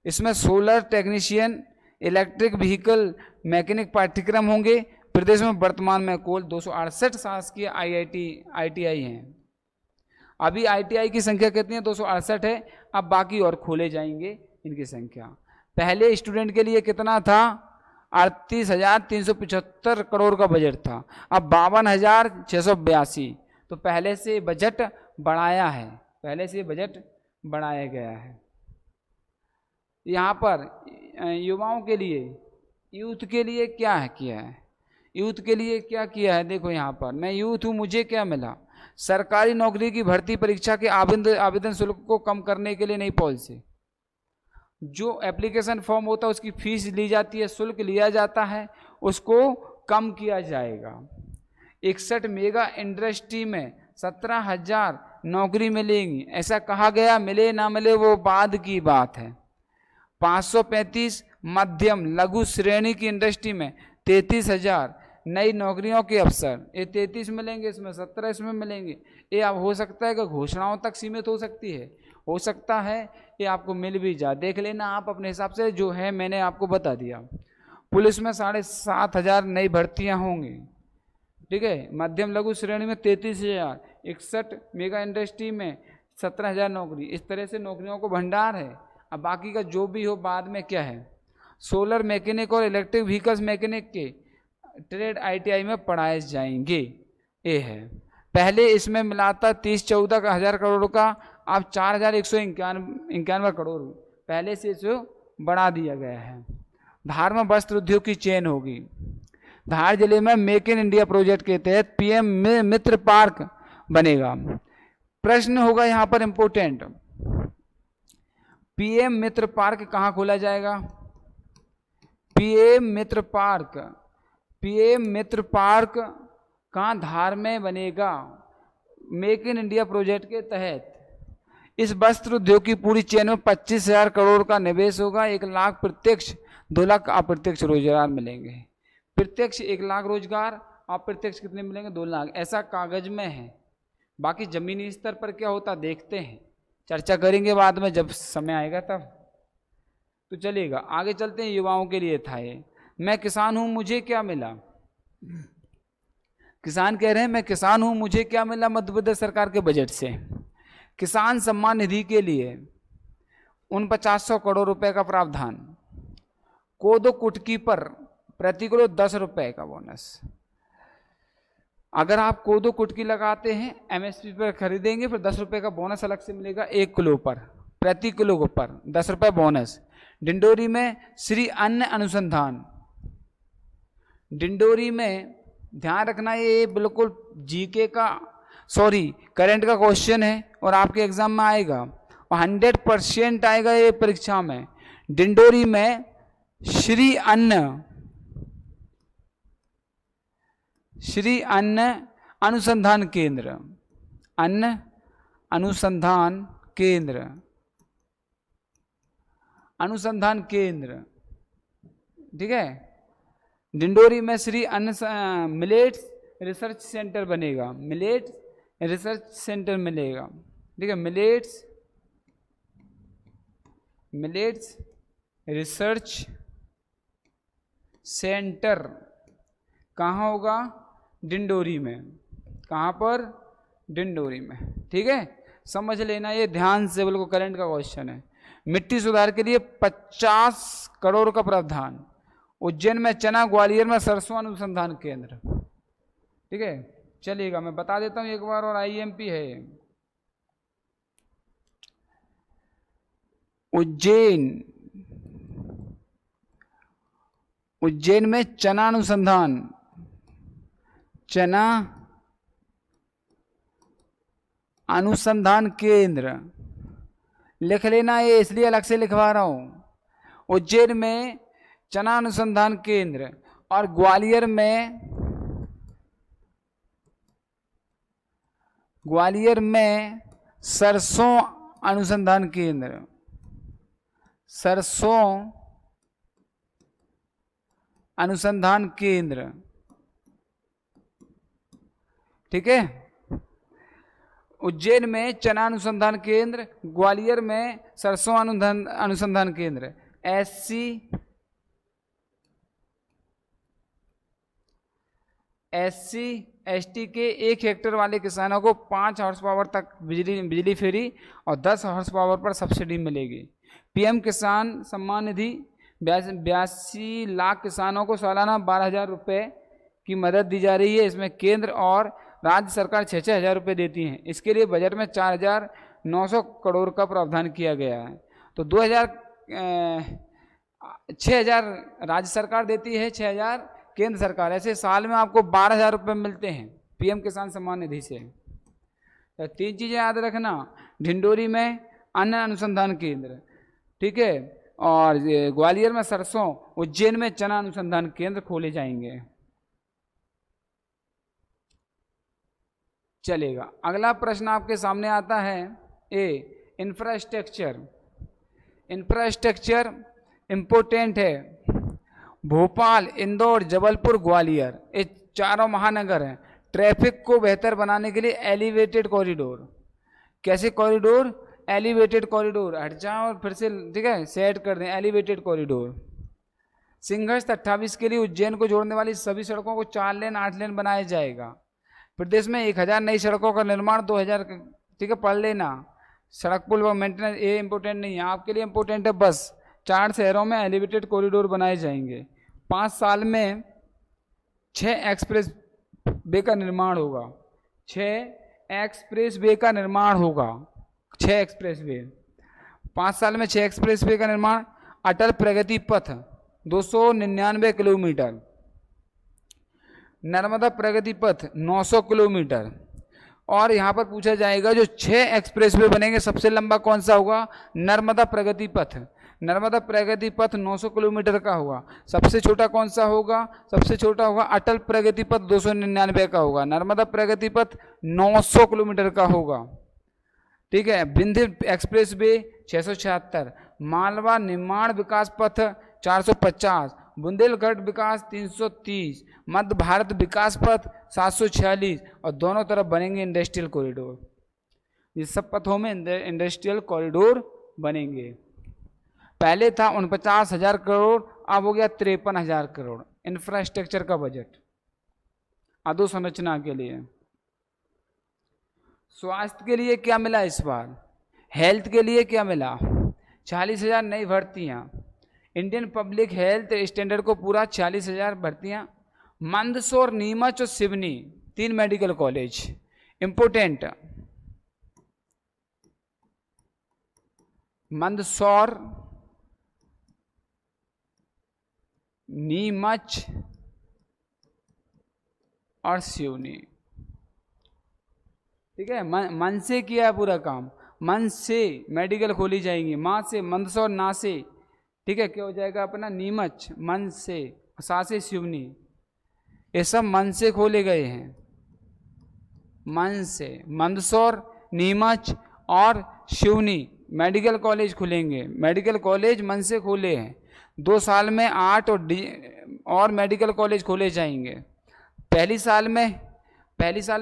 इसमें solar technician, electric vehicle mechanic पाठ्यक्रम होंगे। प्रदेश में वर्तमान में कुल 268 शासकीय IITI हैं। अभी ITI की संख्या कितनी है? 268 है। अब बाकी और खोले जाएंगे इनकी संख्या। पहले स्टूडेंट के लिए कितना था? 38,375 करोड़ का बजट था, अब 52,682। तो पहले से बजट बढ़ाया है, पहले से बजट बढ़ाया गया है। यहाँ पर युवाओं के लिए, यूथ के लिए क्या है किया है? यूथ के लिए क्या किया है? देखो यहाँ पर, मैं यूथ हूँ, मुझे क्या मिला? सरकारी नौकरी की भर्ती परीक्षा के आवेदन शुल्क को कम करने के लिए नई पॉलिसी। जो एप्लीकेशन फॉर्म होता है उसकी फीस ली जाती है, शुल्क लिया जाता है, उसको कम किया जाएगा। 61 मेगा इंडस्ट्री में 17,000 नौकरी मिलेंगी, ऐसा कहा गया। मिले ना मिले वो बाद की बात है। 535 मध्यम लघु श्रेणी की इंडस्ट्री में 33,000 नई नौकरियों के अवसर। ये 33 मिलेंगे, इसमें 17 इसमें मिलेंगे। ये अब हो सकता है कि घोषणाओं तक सीमित हो सकती है, हो सकता है ये आपको मिल भी जा, देख लेना आप अपने हिसाब से, जो है मैंने आपको बता दिया। पुलिस में 7,500 नई भर्तियां होंगी, ठीक है। मध्यम लघु श्रेणी में 33,000, 61 मेगा इंडस्ट्री में 17,000 नौकरी। इस तरह से नौकरियों को भंडार है। अब बाकी का जो भी हो बाद में क्या है, सोलर मैकेनिक और इलेक्ट्रिक व्हीकल्स मैकेनिक के ट्रेड ITI में पढ़ाए जाएंगे। ये है। पहले इसमें मिला था 30-14 करोड़ का, अब 4,191 करोड़ पहले से इसे बढ़ा दिया गया है। धार में वस्त्र उद्योग की चेन होगी। धार जिले में मेक इन इंडिया प्रोजेक्ट के तहत PM मित्र पार्क बनेगा। प्रश्न होगा यहाँ पर इंपोर्टेंट, PM मित्र पार्क कहाँ खोला जाएगा? PM मित्र पार्क कहाँ? धार में बनेगा, मेक इन इंडिया प्रोजेक्ट के तहत। इस वस्त्र उद्योग की पूरी चेन में 25,000 करोड़ का निवेश होगा। 1 लाख प्रत्यक्ष, 2 लाख अप्रत्यक्ष रोजगार मिलेंगे। प्रत्यक्ष 1 लाख रोजगार, अप्रत्यक्ष कितने मिलेंगे? 2 लाख। ऐसा कागज में है, बाकी जमीनी स्तर पर क्या होता देखते हैं, चर्चा करेंगे बाद में जब समय आएगा तब। तो चलेगा। आगे चलते हैं, युवाओं के लिए था ये। मैं किसान हूं मुझे क्या मिला। किसान कह रहे हैं मैं किसान हूं मुझे क्या मिला मध्य प्रदेश सरकार के बजट से। किसान सम्मान निधि के लिए 4900 करोड़ रुपए का प्रावधान। कोदो कुटकी पर प्रति किलो 10 रुपए का बोनस। अगर आप कोदो कुटकी लगाते हैं एमएसपी पर खरीदेंगे फिर 10 रुपए का बोनस अलग से मिलेगा 1 किलो पर, प्रति किलो पर 10 रुपए बोनस। डिंडोरी में श्री अन्न अनुसंधान, डिंडोरी में ध्यान रखना ये बिल्कुल जीके का करंट का क्वेश्चन है और आपके एग्जाम में आएगा और 100% आएगा ये परीक्षा में। डिंडोरी में श्री अन्न अनुसंधान केंद्र, अन्न अनुसंधान केंद्र, ठीक है। डिंडोरी में श्री अन्न मिलेट्स रिसर्च सेंटर बनेगा, मिलेट्स रिसर्च सेंटर मिलेगा, ठीक है। मिलेट्स रिसर्च सेंटर कहाँ होगा? डिंडोरी में। कहाँ पर? डिंडोरी में, ठीक है। समझ लेना ये ध्यान से, बिल्कुल करंट का क्वेश्चन है। मिट्टी सुधार के लिए 50 करोड़ का प्रावधान। उज्जैन में चना, ग्वालियर में सरसों अनुसंधान केंद्र, ठीक है। चलिएगा मैं बता देता हूं एक बार और आईएमपी है। उज्जैन में चना अनुसंधान केंद्र लिख लेना, ये इसलिए अलग से लिखवा रहा हूं। उज्जैन में चना अनुसंधान केंद्र और ग्वालियर में सरसों अनुसंधान केंद्र, सरसों अनुसंधान केंद्र, ठीक है। उज्जैन में चना अनुसंधान केंद्र, ग्वालियर में सरसों अनुसंधान केंद्र। SC ST के 1 हेक्टेयर वाले किसानों को 5 हॉर्स पावर तक बिजली फ्री और 10 हॉर्स पावर पर सब्सिडी मिलेगी। PM किसान सम्मान निधि 82 लाख किसानों को सालाना 12,000 रुपये की मदद दी जा रही है। इसमें केंद्र और राज्य सरकार 6-6 हज़ार रुपये देती हैं। इसके लिए बजट में 4,900 करोड़ का प्रावधान किया गया है। तो 6,000 राज्य सरकार देती है, 6,000 केंद्र सरकार। ऐसे साल में आपको 12,000 रुपये मिलते हैं PM किसान सम्मान निधि से। तो 3 चीज़ें याद रखना, ढिंडोरी में अन्न अनुसंधान केंद्र, ठीक है, और ग्वालियर में सरसों, उज्जैन में चना अनुसंधान केंद्र खोले जाएंगे। चलेगा, अगला प्रश्न आपके सामने आता है। इंफ्रास्ट्रक्चर इंपोर्टेंट है। भोपाल, इंदौर, जबलपुर, ग्वालियर, ये चारों महानगर हैं। ट्रैफिक को बेहतर बनाने के लिए एलिवेटेड कॉरिडोर। कैसे कॉरिडोर? Elevated corridor. हट जाओ और फिर से, ठीक है, सेट कर दें एलिवेटेड कॉरिडोर। सिंहस्थ 28 के लिए उज्जैन को जोड़ने वाली सभी सड़कों को 4 लेन 8 लेन बनाया जाएगा। प्रदेश में 1000 नई सड़कों का निर्माण, 2000, ठीक है, पढ़ लेना। सड़क पुल व मेंटेनेंस ये इंपोर्टेंट नहीं है, आपके लिए इंपोर्टेंट है बस। 4 शहरों में एलिवेटेड कॉरिडोर बनाए जाएंगे। 5 साल में 6 एक्सप्रेस वे का निर्माण होगा। 6 एक्सप्रेस वे का निर्माण होगा। 6 एक्सप्रेस वे, 5 साल में 6 एक्सप्रेस वे का निर्माण। अटल प्रगति पथ 299 किलोमीटर। नर्मदा प्रगति पथ 900 किलोमीटर। और यहाँ पर पूछा जाएगा जो 6 एक्सप्रेसवे बनेंगे सबसे लंबा कौन सा होगा? नर्मदा प्रगति पथ। नर्मदा प्रगति पथ 900 किलोमीटर का होगा। सबसे छोटा कौन सा होगा? सबसे छोटा होगा अटल प्रगति पथ 299 का होगा। नर्मदा प्रगति पथ 900 किलोमीटर का होगा, ठीक है। विंध्य एक्सप्रेस वे 676, मालवा निर्माण विकास पथ 450, बुंदेलखंड विकास 330, मध्य भारत विकास पथ 746 और दोनों तरफ बनेंगे इंडस्ट्रियल कॉरिडोर। ये सब पथों में इंडस्ट्रियल कॉरिडोर बनेंगे। पहले था 49,000 करोड़, अब हो गया 53,000 करोड़ इंफ्रास्ट्रक्चर का बजट अधोसंरचना के लिए। स्वास्थ्य के लिए क्या मिला इस बार, हेल्थ के लिए क्या मिला, 40,000 नई भर्तियां, इंडियन पब्लिक हेल्थ स्टैंडर्ड को पूरा 40,000 भर्तियां, मंदसौर, नीमच और Seoni 3 medical college important, Mandsaur, Neemuch और सिवनी। ठीक है, मन से किया है पूरा काम, मन से मेडिकल खोली जाएंगी, माँ से मंदसौर, ना से ठीक है क्या हो जाएगा अपना नीमच, मन से, सा से सिवनी, ये सब मन से खोले गए हैं, मन से मंदसौर, नीमच और सिवनी मेडिकल कॉलेज खुलेंगे। मेडिकल कॉलेज मन से खोले हैं, 2 साल में 8 और मेडिकल कॉलेज खोले जाएंगे। पहली साल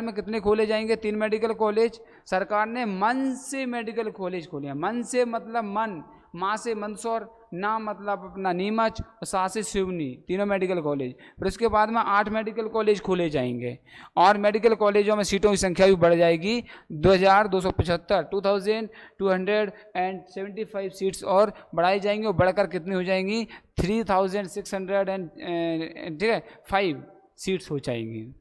में कितने खोले जाएंगे, 3 मेडिकल कॉलेज। सरकार ने मन से मेडिकल कॉलेज खोले हैं, मन से मतलब मन, माँ से मंदसौर, ना मतलब अपना नीमच और सा से सिवनी, तीनों मेडिकल कॉलेज। फिर उसके बाद में 8 मेडिकल कॉलेज खोले जाएंगे और मेडिकल कॉलेजों में सीटों की संख्या भी बढ़ जाएगी, 2,275 सीट्स और बढ़ाई जाएंगी और बढ़कर कितनी हो जाएंगी 3,605 सीट्स हो जाएंगी।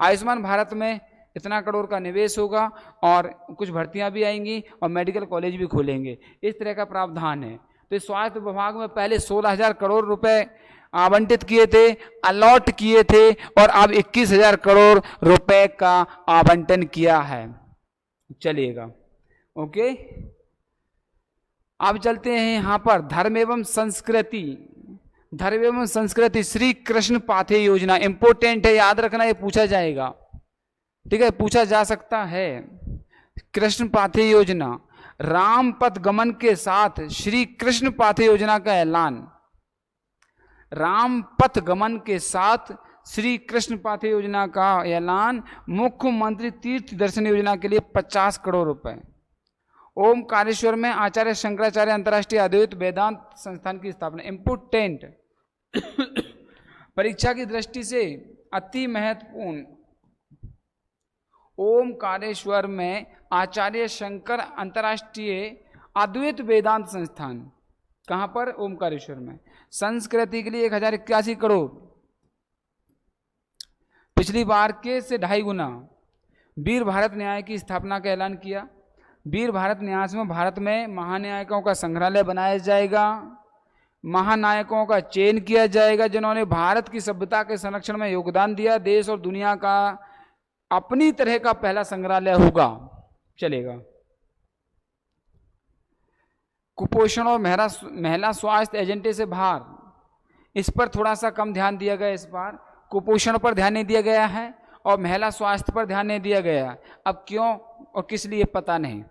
आयुष्मान भारत में इतना करोड़ का निवेश होगा और कुछ भर्तियां भी आएंगी और मेडिकल कॉलेज भी खोलेंगे, इस तरह का प्रावधान है। तो स्वास्थ्य विभाग में पहले 16,000 करोड़ रुपए आवंटित किए थे, अलॉट किए थे और अब 21,000 करोड़ रुपए का आवंटन किया है। चलिएगा ओके, अब चलते हैं यहां पर धर्म एवं संस्कृति श्री कृष्ण पाथेय योजना इंपोर्टेंट है, याद रखना, ये पूछा जाएगा। ठीक है, पूछा जा सकता है। कृष्ण पाथेय योजना, राम पथ गमन के साथ श्री कृष्ण पाथेय योजना का ऐलान। राम पथ गमन के साथ श्री कृष्ण पाथेय योजना का ऐलान। मुख्यमंत्री तीर्थ दर्शन योजना के लिए 50 करोड़ रुपए। ओमकारेश्वर में आचार्य शंकराचार्य अंतर्राष्ट्रीय अद्वैत वेदांत संस्थान की स्थापना इंपोर्टेंट। परीक्षा की दृष्टि से अति महत्वपूर्ण, ओमकारेश्वर में आचार्य शंकर अंतर्राष्ट्रीय अद्वैत वेदांत संस्थान, कहां पर, ओमकारेश्वर में। संस्कृति के लिए 1,081 करोड़, पिछली बार के से 2.5 गुना। वीर भारत न्याय की स्थापना का ऐलान किया। वीर भारत न्यास में भारत में महानायकों का संग्रहालय बनाया जाएगा, महानायकों का चयन किया जाएगा जिन्होंने भारत की सभ्यता के संरक्षण में योगदान दिया। देश और दुनिया का अपनी तरह का पहला संग्रहालय होगा। चलेगा। कुपोषण और महिला स्वास्थ्य एजेंडे से बाहर, इस पर थोड़ा सा कम ध्यान दिया गया। इस बार कुपोषण पर ध्यान नहीं दिया गया है और महिला स्वास्थ्य पर ध्यान नहीं दिया गया है। अब क्यों और किस लिए पता नहीं,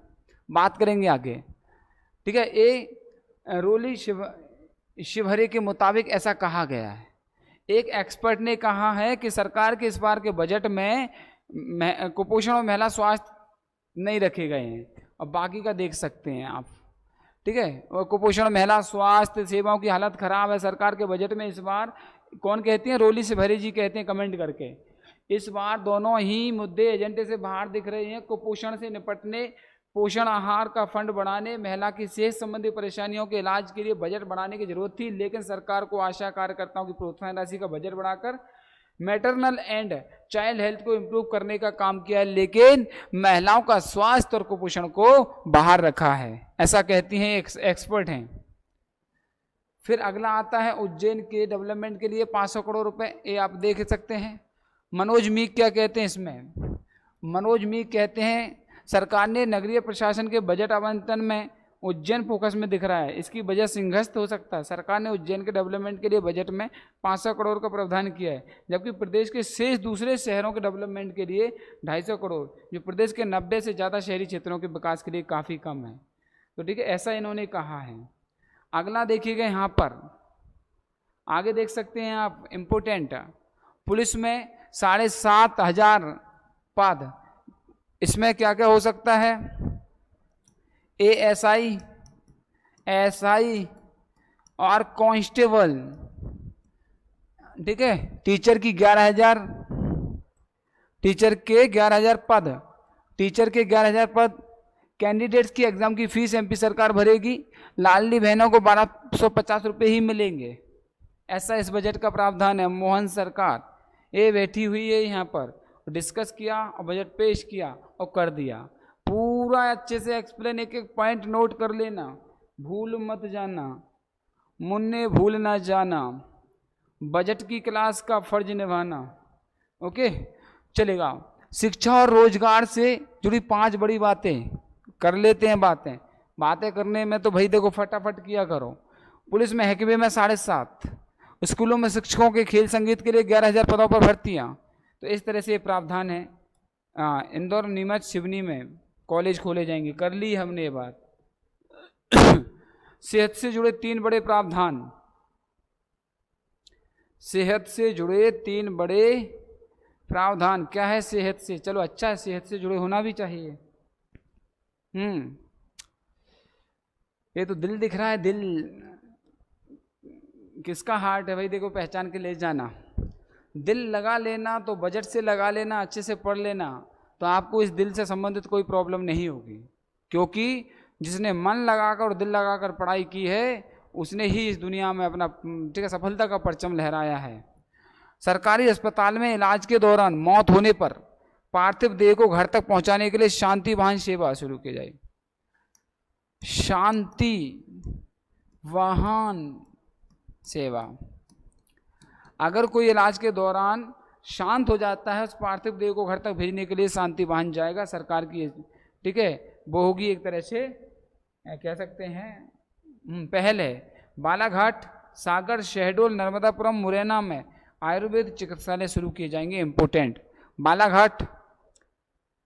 बात करेंगे आगे। ठीक है, ये रोली शिवहरे के मुताबिक ऐसा कहा गया है। एक एक्सपर्ट ने कहा है कि सरकार के इस बार के बजट में कुपोषण और महिला स्वास्थ्य नहीं रखे गए हैं, और बाकी का देख सकते हैं आप। ठीक है, और कुपोषण, महिला स्वास्थ्य सेवाओं की हालत खराब है सरकार के बजट में इस बार। कौन कहती हैं, रोली शिवहरे जी कहते हैं कमेंट करके। इस बार दोनों ही मुद्दे एजेंडे से बाहर दिख रहे हैं। कुपोषण से निपटने, पोषण आहार का फंड बढ़ाने, महिला की सेहत संबंधी परेशानियों के इलाज के लिए बजट बढ़ाने की जरूरत थी, लेकिन सरकार को आशा कार्यकर्ताओं की प्रोत्साहन राशि का बजट बढ़ाकर मैटरनल एंड चाइल्ड हेल्थ को इम्प्रूव करने का काम किया है, लेकिन महिलाओं का स्वास्थ्य और कुपोषण को बाहर रखा है, ऐसा कहती हैं एक्सपर्ट हैं। फिर अगला आता है उज्जैन के डेवलपमेंट के लिए 500 करोड़ रुपए, ये आप देख सकते हैं। मनोज मीक क्या कहते हैं इसमें? मनोज मीक कहते हैं सरकार ने नगरीय प्रशासन के बजट आवंटन में उज्जैन फोकस में दिख रहा है, इसकी वजह सिंहस्थ हो सकता है। सरकार ने उज्जैन के डेवलपमेंट के लिए बजट में 500 करोड़ का प्रावधान किया है, जबकि प्रदेश के शेष दूसरे शहरों के डेवलपमेंट के लिए 250 करोड़, जो प्रदेश के 90 से ज़्यादा शहरी क्षेत्रों के विकास के लिए काफ़ी कम है। तो ठीक है, ऐसा इन्होंने कहा है। अगला देखिएगा, यहाँ पर आगे देख सकते हैं आप, इम्पोर्टेंट, पुलिस में 7,500 पद, इसमें क्या क्या हो सकता है? ASI, SI, और कांस्टेबल, ठीक है, टीचर की 11,000, टीचर के 11,000 पद, टीचर के 11,000 पद। कैंडिडेट्स की एग्जाम की फीस एमपी सरकार भरेगी। लाडली बहनों को 1,250 रुपये ही मिलेंगे। ऐसा इस बजट का प्रावधान है। मोहन सरकार ये बैठी हुई है यहाँ पर, डिस्कस किया और बजट पेश किया और कर दिया। पूरा अच्छे से एक्सप्लेन, एक एक पॉइंट नोट कर लेना, भूल मत जाना, मुन्ने भूल ना जाना, बजट की क्लास का फर्ज निभाना। ओके, चलेगा। शिक्षा और रोजगार से जुड़ी 5 बड़ी बातें कर लेते हैं। बातें करने में तो भाई देखो फटाफट किया करो। पुलिस में महकमे में 7.5, स्कूलों में शिक्षकों के खेल संगीत के लिए 11,000 पदों पर भर्तियां। तो इस तरह से ये प्रावधान है। इंदौर, नीमच, सिवनी में कॉलेज खोले जाएंगे। कर ली हमने ये बात। सेहत से जुड़े 3 बड़े प्रावधान, सेहत से जुड़े 3 बड़े प्रावधान। क्या है सेहत से? चलो अच्छा है, सेहत से जुड़े होना भी चाहिए। ये तो दिल दिख रहा है, दिल किसका हार्ट है भाई? देखो पहचान के ले जाना। दिल लगा लेना, तो बजट से लगा लेना, अच्छे से पढ़ लेना, तो आपको इस दिल से संबंधित कोई प्रॉब्लम नहीं होगी। क्योंकि जिसने मन लगाकर और दिल लगाकर पढ़ाई की है, उसने ही इस दुनिया में अपना, ठीक है, सफलता का परचम लहराया है। सरकारी अस्पताल में इलाज के दौरान मौत होने पर पार्थिव देह को घर तक पहुंचाने के लिए शांति वाहन सेवा शुरू की जाए। शांति वाहन सेवा। अगर कोई इलाज के दौरान शांत हो जाता है, उस पार्थिव देह को घर तक भेजने के लिए शांति वाहन जाएगा सरकार की, ठीक है, वो होगी एक तरह से कह सकते हैं पहल है। बालाघाट, सागर, शहडोल, नर्मदापुरम, मुरैना में आयुर्वेद चिकित्सालय शुरू किए जाएंगे। इंपोर्टेंट, बालाघाट,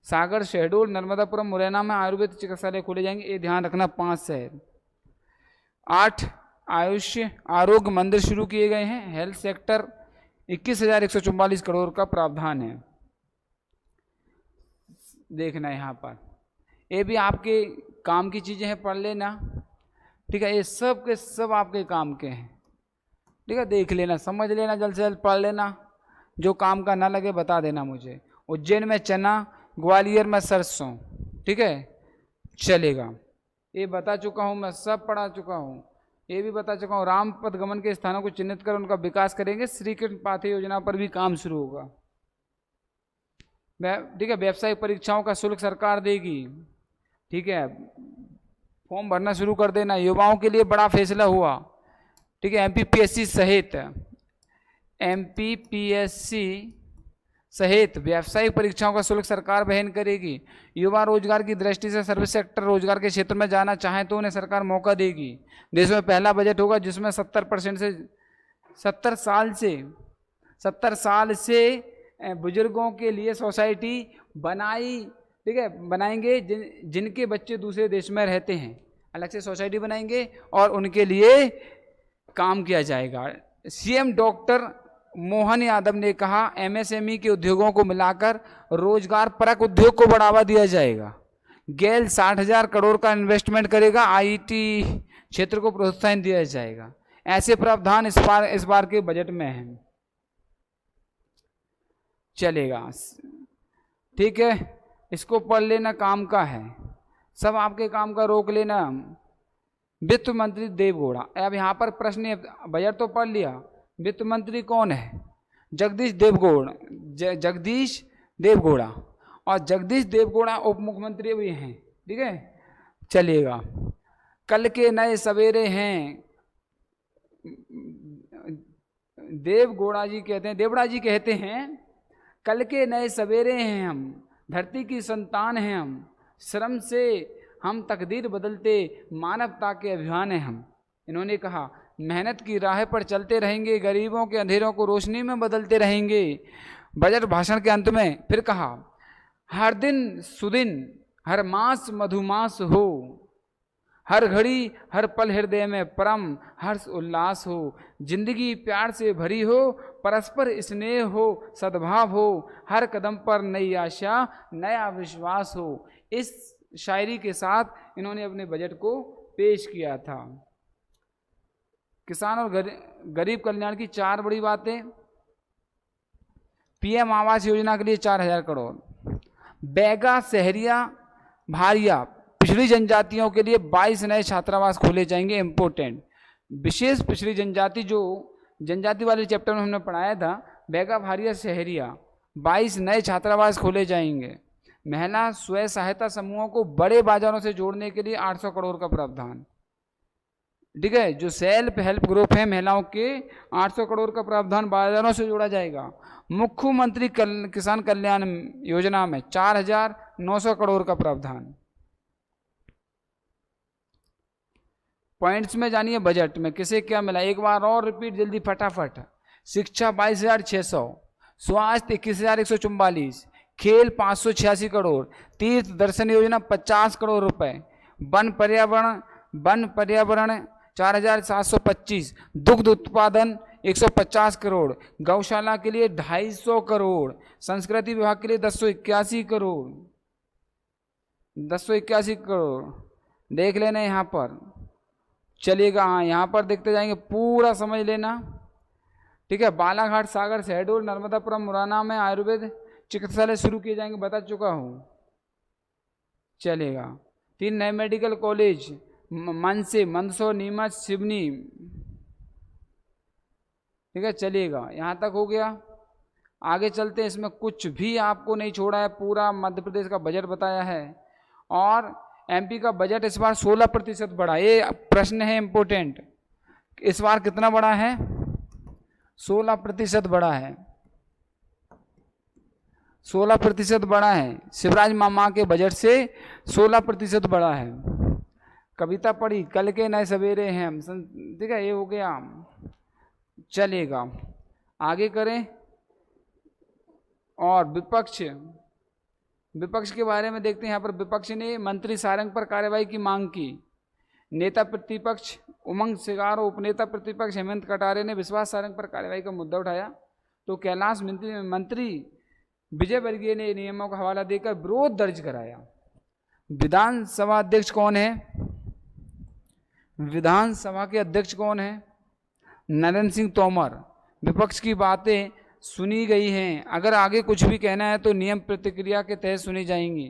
सागर, शहडोल, नर्मदापुरम, मुरैना में आयुर्वेद चिकित्सालय खोले जाएंगे। ये ध्यान रखना। 5 शहर। 8 आयुष आरोग्य मंदिर शुरू किए गए हैं। हेल्थ सेक्टर 21,144 करोड़ का प्रावधान है। देखना यहाँ पर, ये भी आपके काम की चीजें हैं, पढ़ लेना, ठीक है। ये सब के सब आपके काम के हैं, ठीक है। देख लेना, समझ लेना, जल्द से जल्द पढ़ लेना। जो काम का ना लगे बता देना मुझे। उज्जैन में चना, ग्वालियर में सरसों, ठीक है, चलेगा। ये बता चुका हूँ मैं, सब पढ़ा चुका हूँ। ये भी बता चुका हूँ। राम पथ गमन के स्थानों को चिन्हित कर उनका विकास करेंगे। श्री कृष्ण पाथी योजना पर भी काम शुरू होगा, ठीक है। व्यावसायिक परीक्षाओं का शुल्क सरकार देगी, ठीक है। फॉर्म भरना शुरू कर देना। युवाओं के लिए बड़ा फैसला हुआ, ठीक है। एमपीपीएससी सहित व्यावसायिक परीक्षाओं का शुल्क सरकार वहन करेगी। युवा रोजगार की दृष्टि से सर्विस सेक्टर रोजगार के क्षेत्र में जाना चाहें तो उन्हें सरकार मौका देगी। देश में पहला बजट होगा जिसमें 70% से 70 साल से बुजुर्गों के लिए सोसाइटी बनाई, ठीक है, बनाएंगे। जिनके बच्चे दूसरे देश में रहते हैं, अलग से सोसाइटी बनाएंगे और उनके लिए काम किया जाएगा। सीएम डॉक्टर मोहन यादव ने कहा, एमएसएमई के उद्योगों को मिलाकर रोजगार परक उद्योग को बढ़ावा दिया जाएगा। गेल 60,000 करोड़ का इन्वेस्टमेंट करेगा। आईटी क्षेत्र को प्रोत्साहन दिया जाएगा। ऐसे प्रावधान इस बार के बजट में हैं। चलेगा, ठीक है। इसको पढ़ लेना, काम का है, सब आपके काम का रोक लेना। वित्त मंत्री देवगौड़ा। अब यहाँ पर प्रश्न, बजट तो पढ़ लिया, वित्त मंत्री कौन है? जगदीश देवगौड़ा। और जगदीश देवगौड़ा उप मुख्यमंत्री भी हैं, ठीक है, चलिएगा। कल के नए सवेरे हैं, देवगौड़ा जी कहते हैं, कल के नए सवेरे हैं हम, धरती की संतान हैं हम, श्रम से हम तकदीर बदलते, मानवता के अभियान हैं हम। इन्होंने कहा, मेहनत की राह पर चलते रहेंगे, गरीबों के अंधेरों को रोशनी में बदलते रहेंगे। बजट भाषण के अंत में फिर कहा, हर दिन सुदिन, हर मास मधुमास हो, हर घड़ी हर पल हृदय में परम हर्ष उल्लास हो, जिंदगी प्यार से भरी हो, परस्पर स्नेह हो, सद्भाव हो, हर कदम पर नई आशा नया विश्वास हो। इस शायरी के साथ इन्होंने अपने बजट को पेश किया था। किसान और गरीब कल्याण की 4 बड़ी बातें। पीएम आवास योजना के लिए 4,000 करोड़। बैगा, सहरिया, भारिया पिछड़ी जनजातियों के लिए 22 नए छात्रावास खोले जाएंगे। इंपोर्टेंट, विशेष पिछड़ी जनजाति, जो जनजाति वाले चैप्टर में हमने पढ़ाया था, बैगा, भारिया, सहरिया 22 नए छात्रावास खोले जाएंगे। महिला स्वयं सहायता समूहों को बड़े बाजारों से जोड़ने के लिए 800 करोड़ का प्रावधान। ठीक है, जो सेल्फ हेल्प ग्रुप है महिलाओं के, 800 करोड़ का प्रावधान बाजारों से जोड़ा जाएगा। मुख्यमंत्री किसान कल्याण योजना में 4,900 करोड़ का प्रावधान। पॉइंट्स में जानिए बजट में किसे क्या मिला, एक बार और रिपीट जल्दी फटाफट। शिक्षा 22,600, स्वास्थ्य 21,144, खेल 586 करोड़, तीर्थ दर्शन योजना 50 करोड़ रुपए, वन पर्यावरण 4,725, दुग्ध उत्पादन 150 करोड़, गौशाला के लिए 250 करोड़, संस्कृति विभाग के लिए 1081 करोड़, 1081 करोड़ देख लेना यहाँ पर। चलिएगा, हाँ यहाँ पर देखते जाएंगे, पूरा समझ लेना। ठीक है, बालाघाट, सागर, शहडोल, नर्मदापुरम, मुरैना में आयुर्वेद चिकित्सालय शुरू किए जाएंगे, बता चुका हूँ। चलेगा, 3 नए मेडिकल कॉलेज मनसे, मंदसौर, नीमच, सिवनी। ठीक है, चलिएगा, यहाँ तक हो गया। आगे चलते हैं, इसमें कुछ भी आपको नहीं छोड़ा है, पूरा मध्य प्रदेश का बजट बताया है। और एमपी का बजट इस बार 16% बढ़ा। ये प्रश्न है इंपोर्टेंट, इस बार कितना बढ़ा है? 16% बढ़ा है, 16% बढ़ा है। शिवराज मामा के बजट से 16% बढ़ा है। कविता पढ़ी, कल के नए सवेरे हैं हम। ठीक है, ये हो गया। चलेगा, आगे करें। और विपक्ष के बारे में देखते हैं। यहाँ पर विपक्ष ने मंत्री सारंग पर कार्रवाई की मांग की। नेता प्रतिपक्ष उमंग सिगार और उपनेता प्रतिपक्ष हेमंत कटारे ने विश्वास सारंग पर कार्रवाई का मुद्दा उठाया, तो कैलाश मंत्री विजय वर्गीय ने नियमों का हवाला देकर विरोध दर्ज कराया। विधानसभा अध्यक्ष कौन है? विधानसभा के अध्यक्ष कौन है? नरेंद्र सिंह तोमर। विपक्ष की बातें सुनी गई हैं, अगर आगे कुछ भी कहना है तो नियम प्रतिक्रिया के तहत सुनी जाएंगी।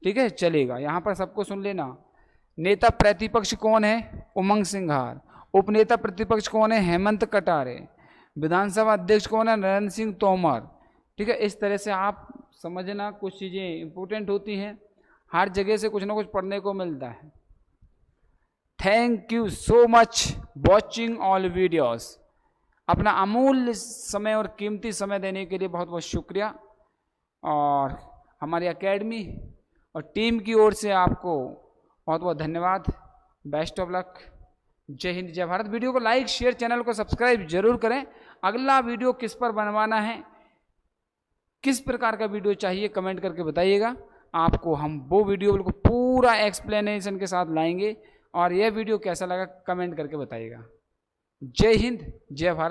ठीक है, चलेगा, यहाँ पर सबको सुन लेना। नेता प्रतिपक्ष कौन है? उमंग सिंघार। उपनेता प्रतिपक्ष कौन है? हेमंत कटारे। विधानसभा अध्यक्ष कौन है? नरेंद्र सिंह तोमर। ठीक है, इस तरह से आप समझना, कुछ चीज़ें इंपॉर्टेंट होती हैं, हर जगह से कुछ ना कुछ पढ़ने को मिलता है। Thank you so much watching all videos. अपना अमूल्य समय और कीमती समय देने के लिए बहुत बहुत शुक्रिया। और हमारी एकेडमी और टीम की ओर से आपको बहुत बहुत धन्यवाद। Best of luck. जय हिंद, जय भारत। वीडियो को लाइक, शेयर, चैनल को सब्सक्राइब जरूर करें। अगला वीडियो किस पर बनवाना है, किस प्रकार का वीडियो चाहिए, कमेंट करके बताइएगा। आपको हम वो वीडियो बिल्कुल पूरा एक्सप्लेनेशन के साथ लाएंगे। और यह वीडियो कैसा लगा कमेंट करके बताइएगा। जय हिंद, जय भारत।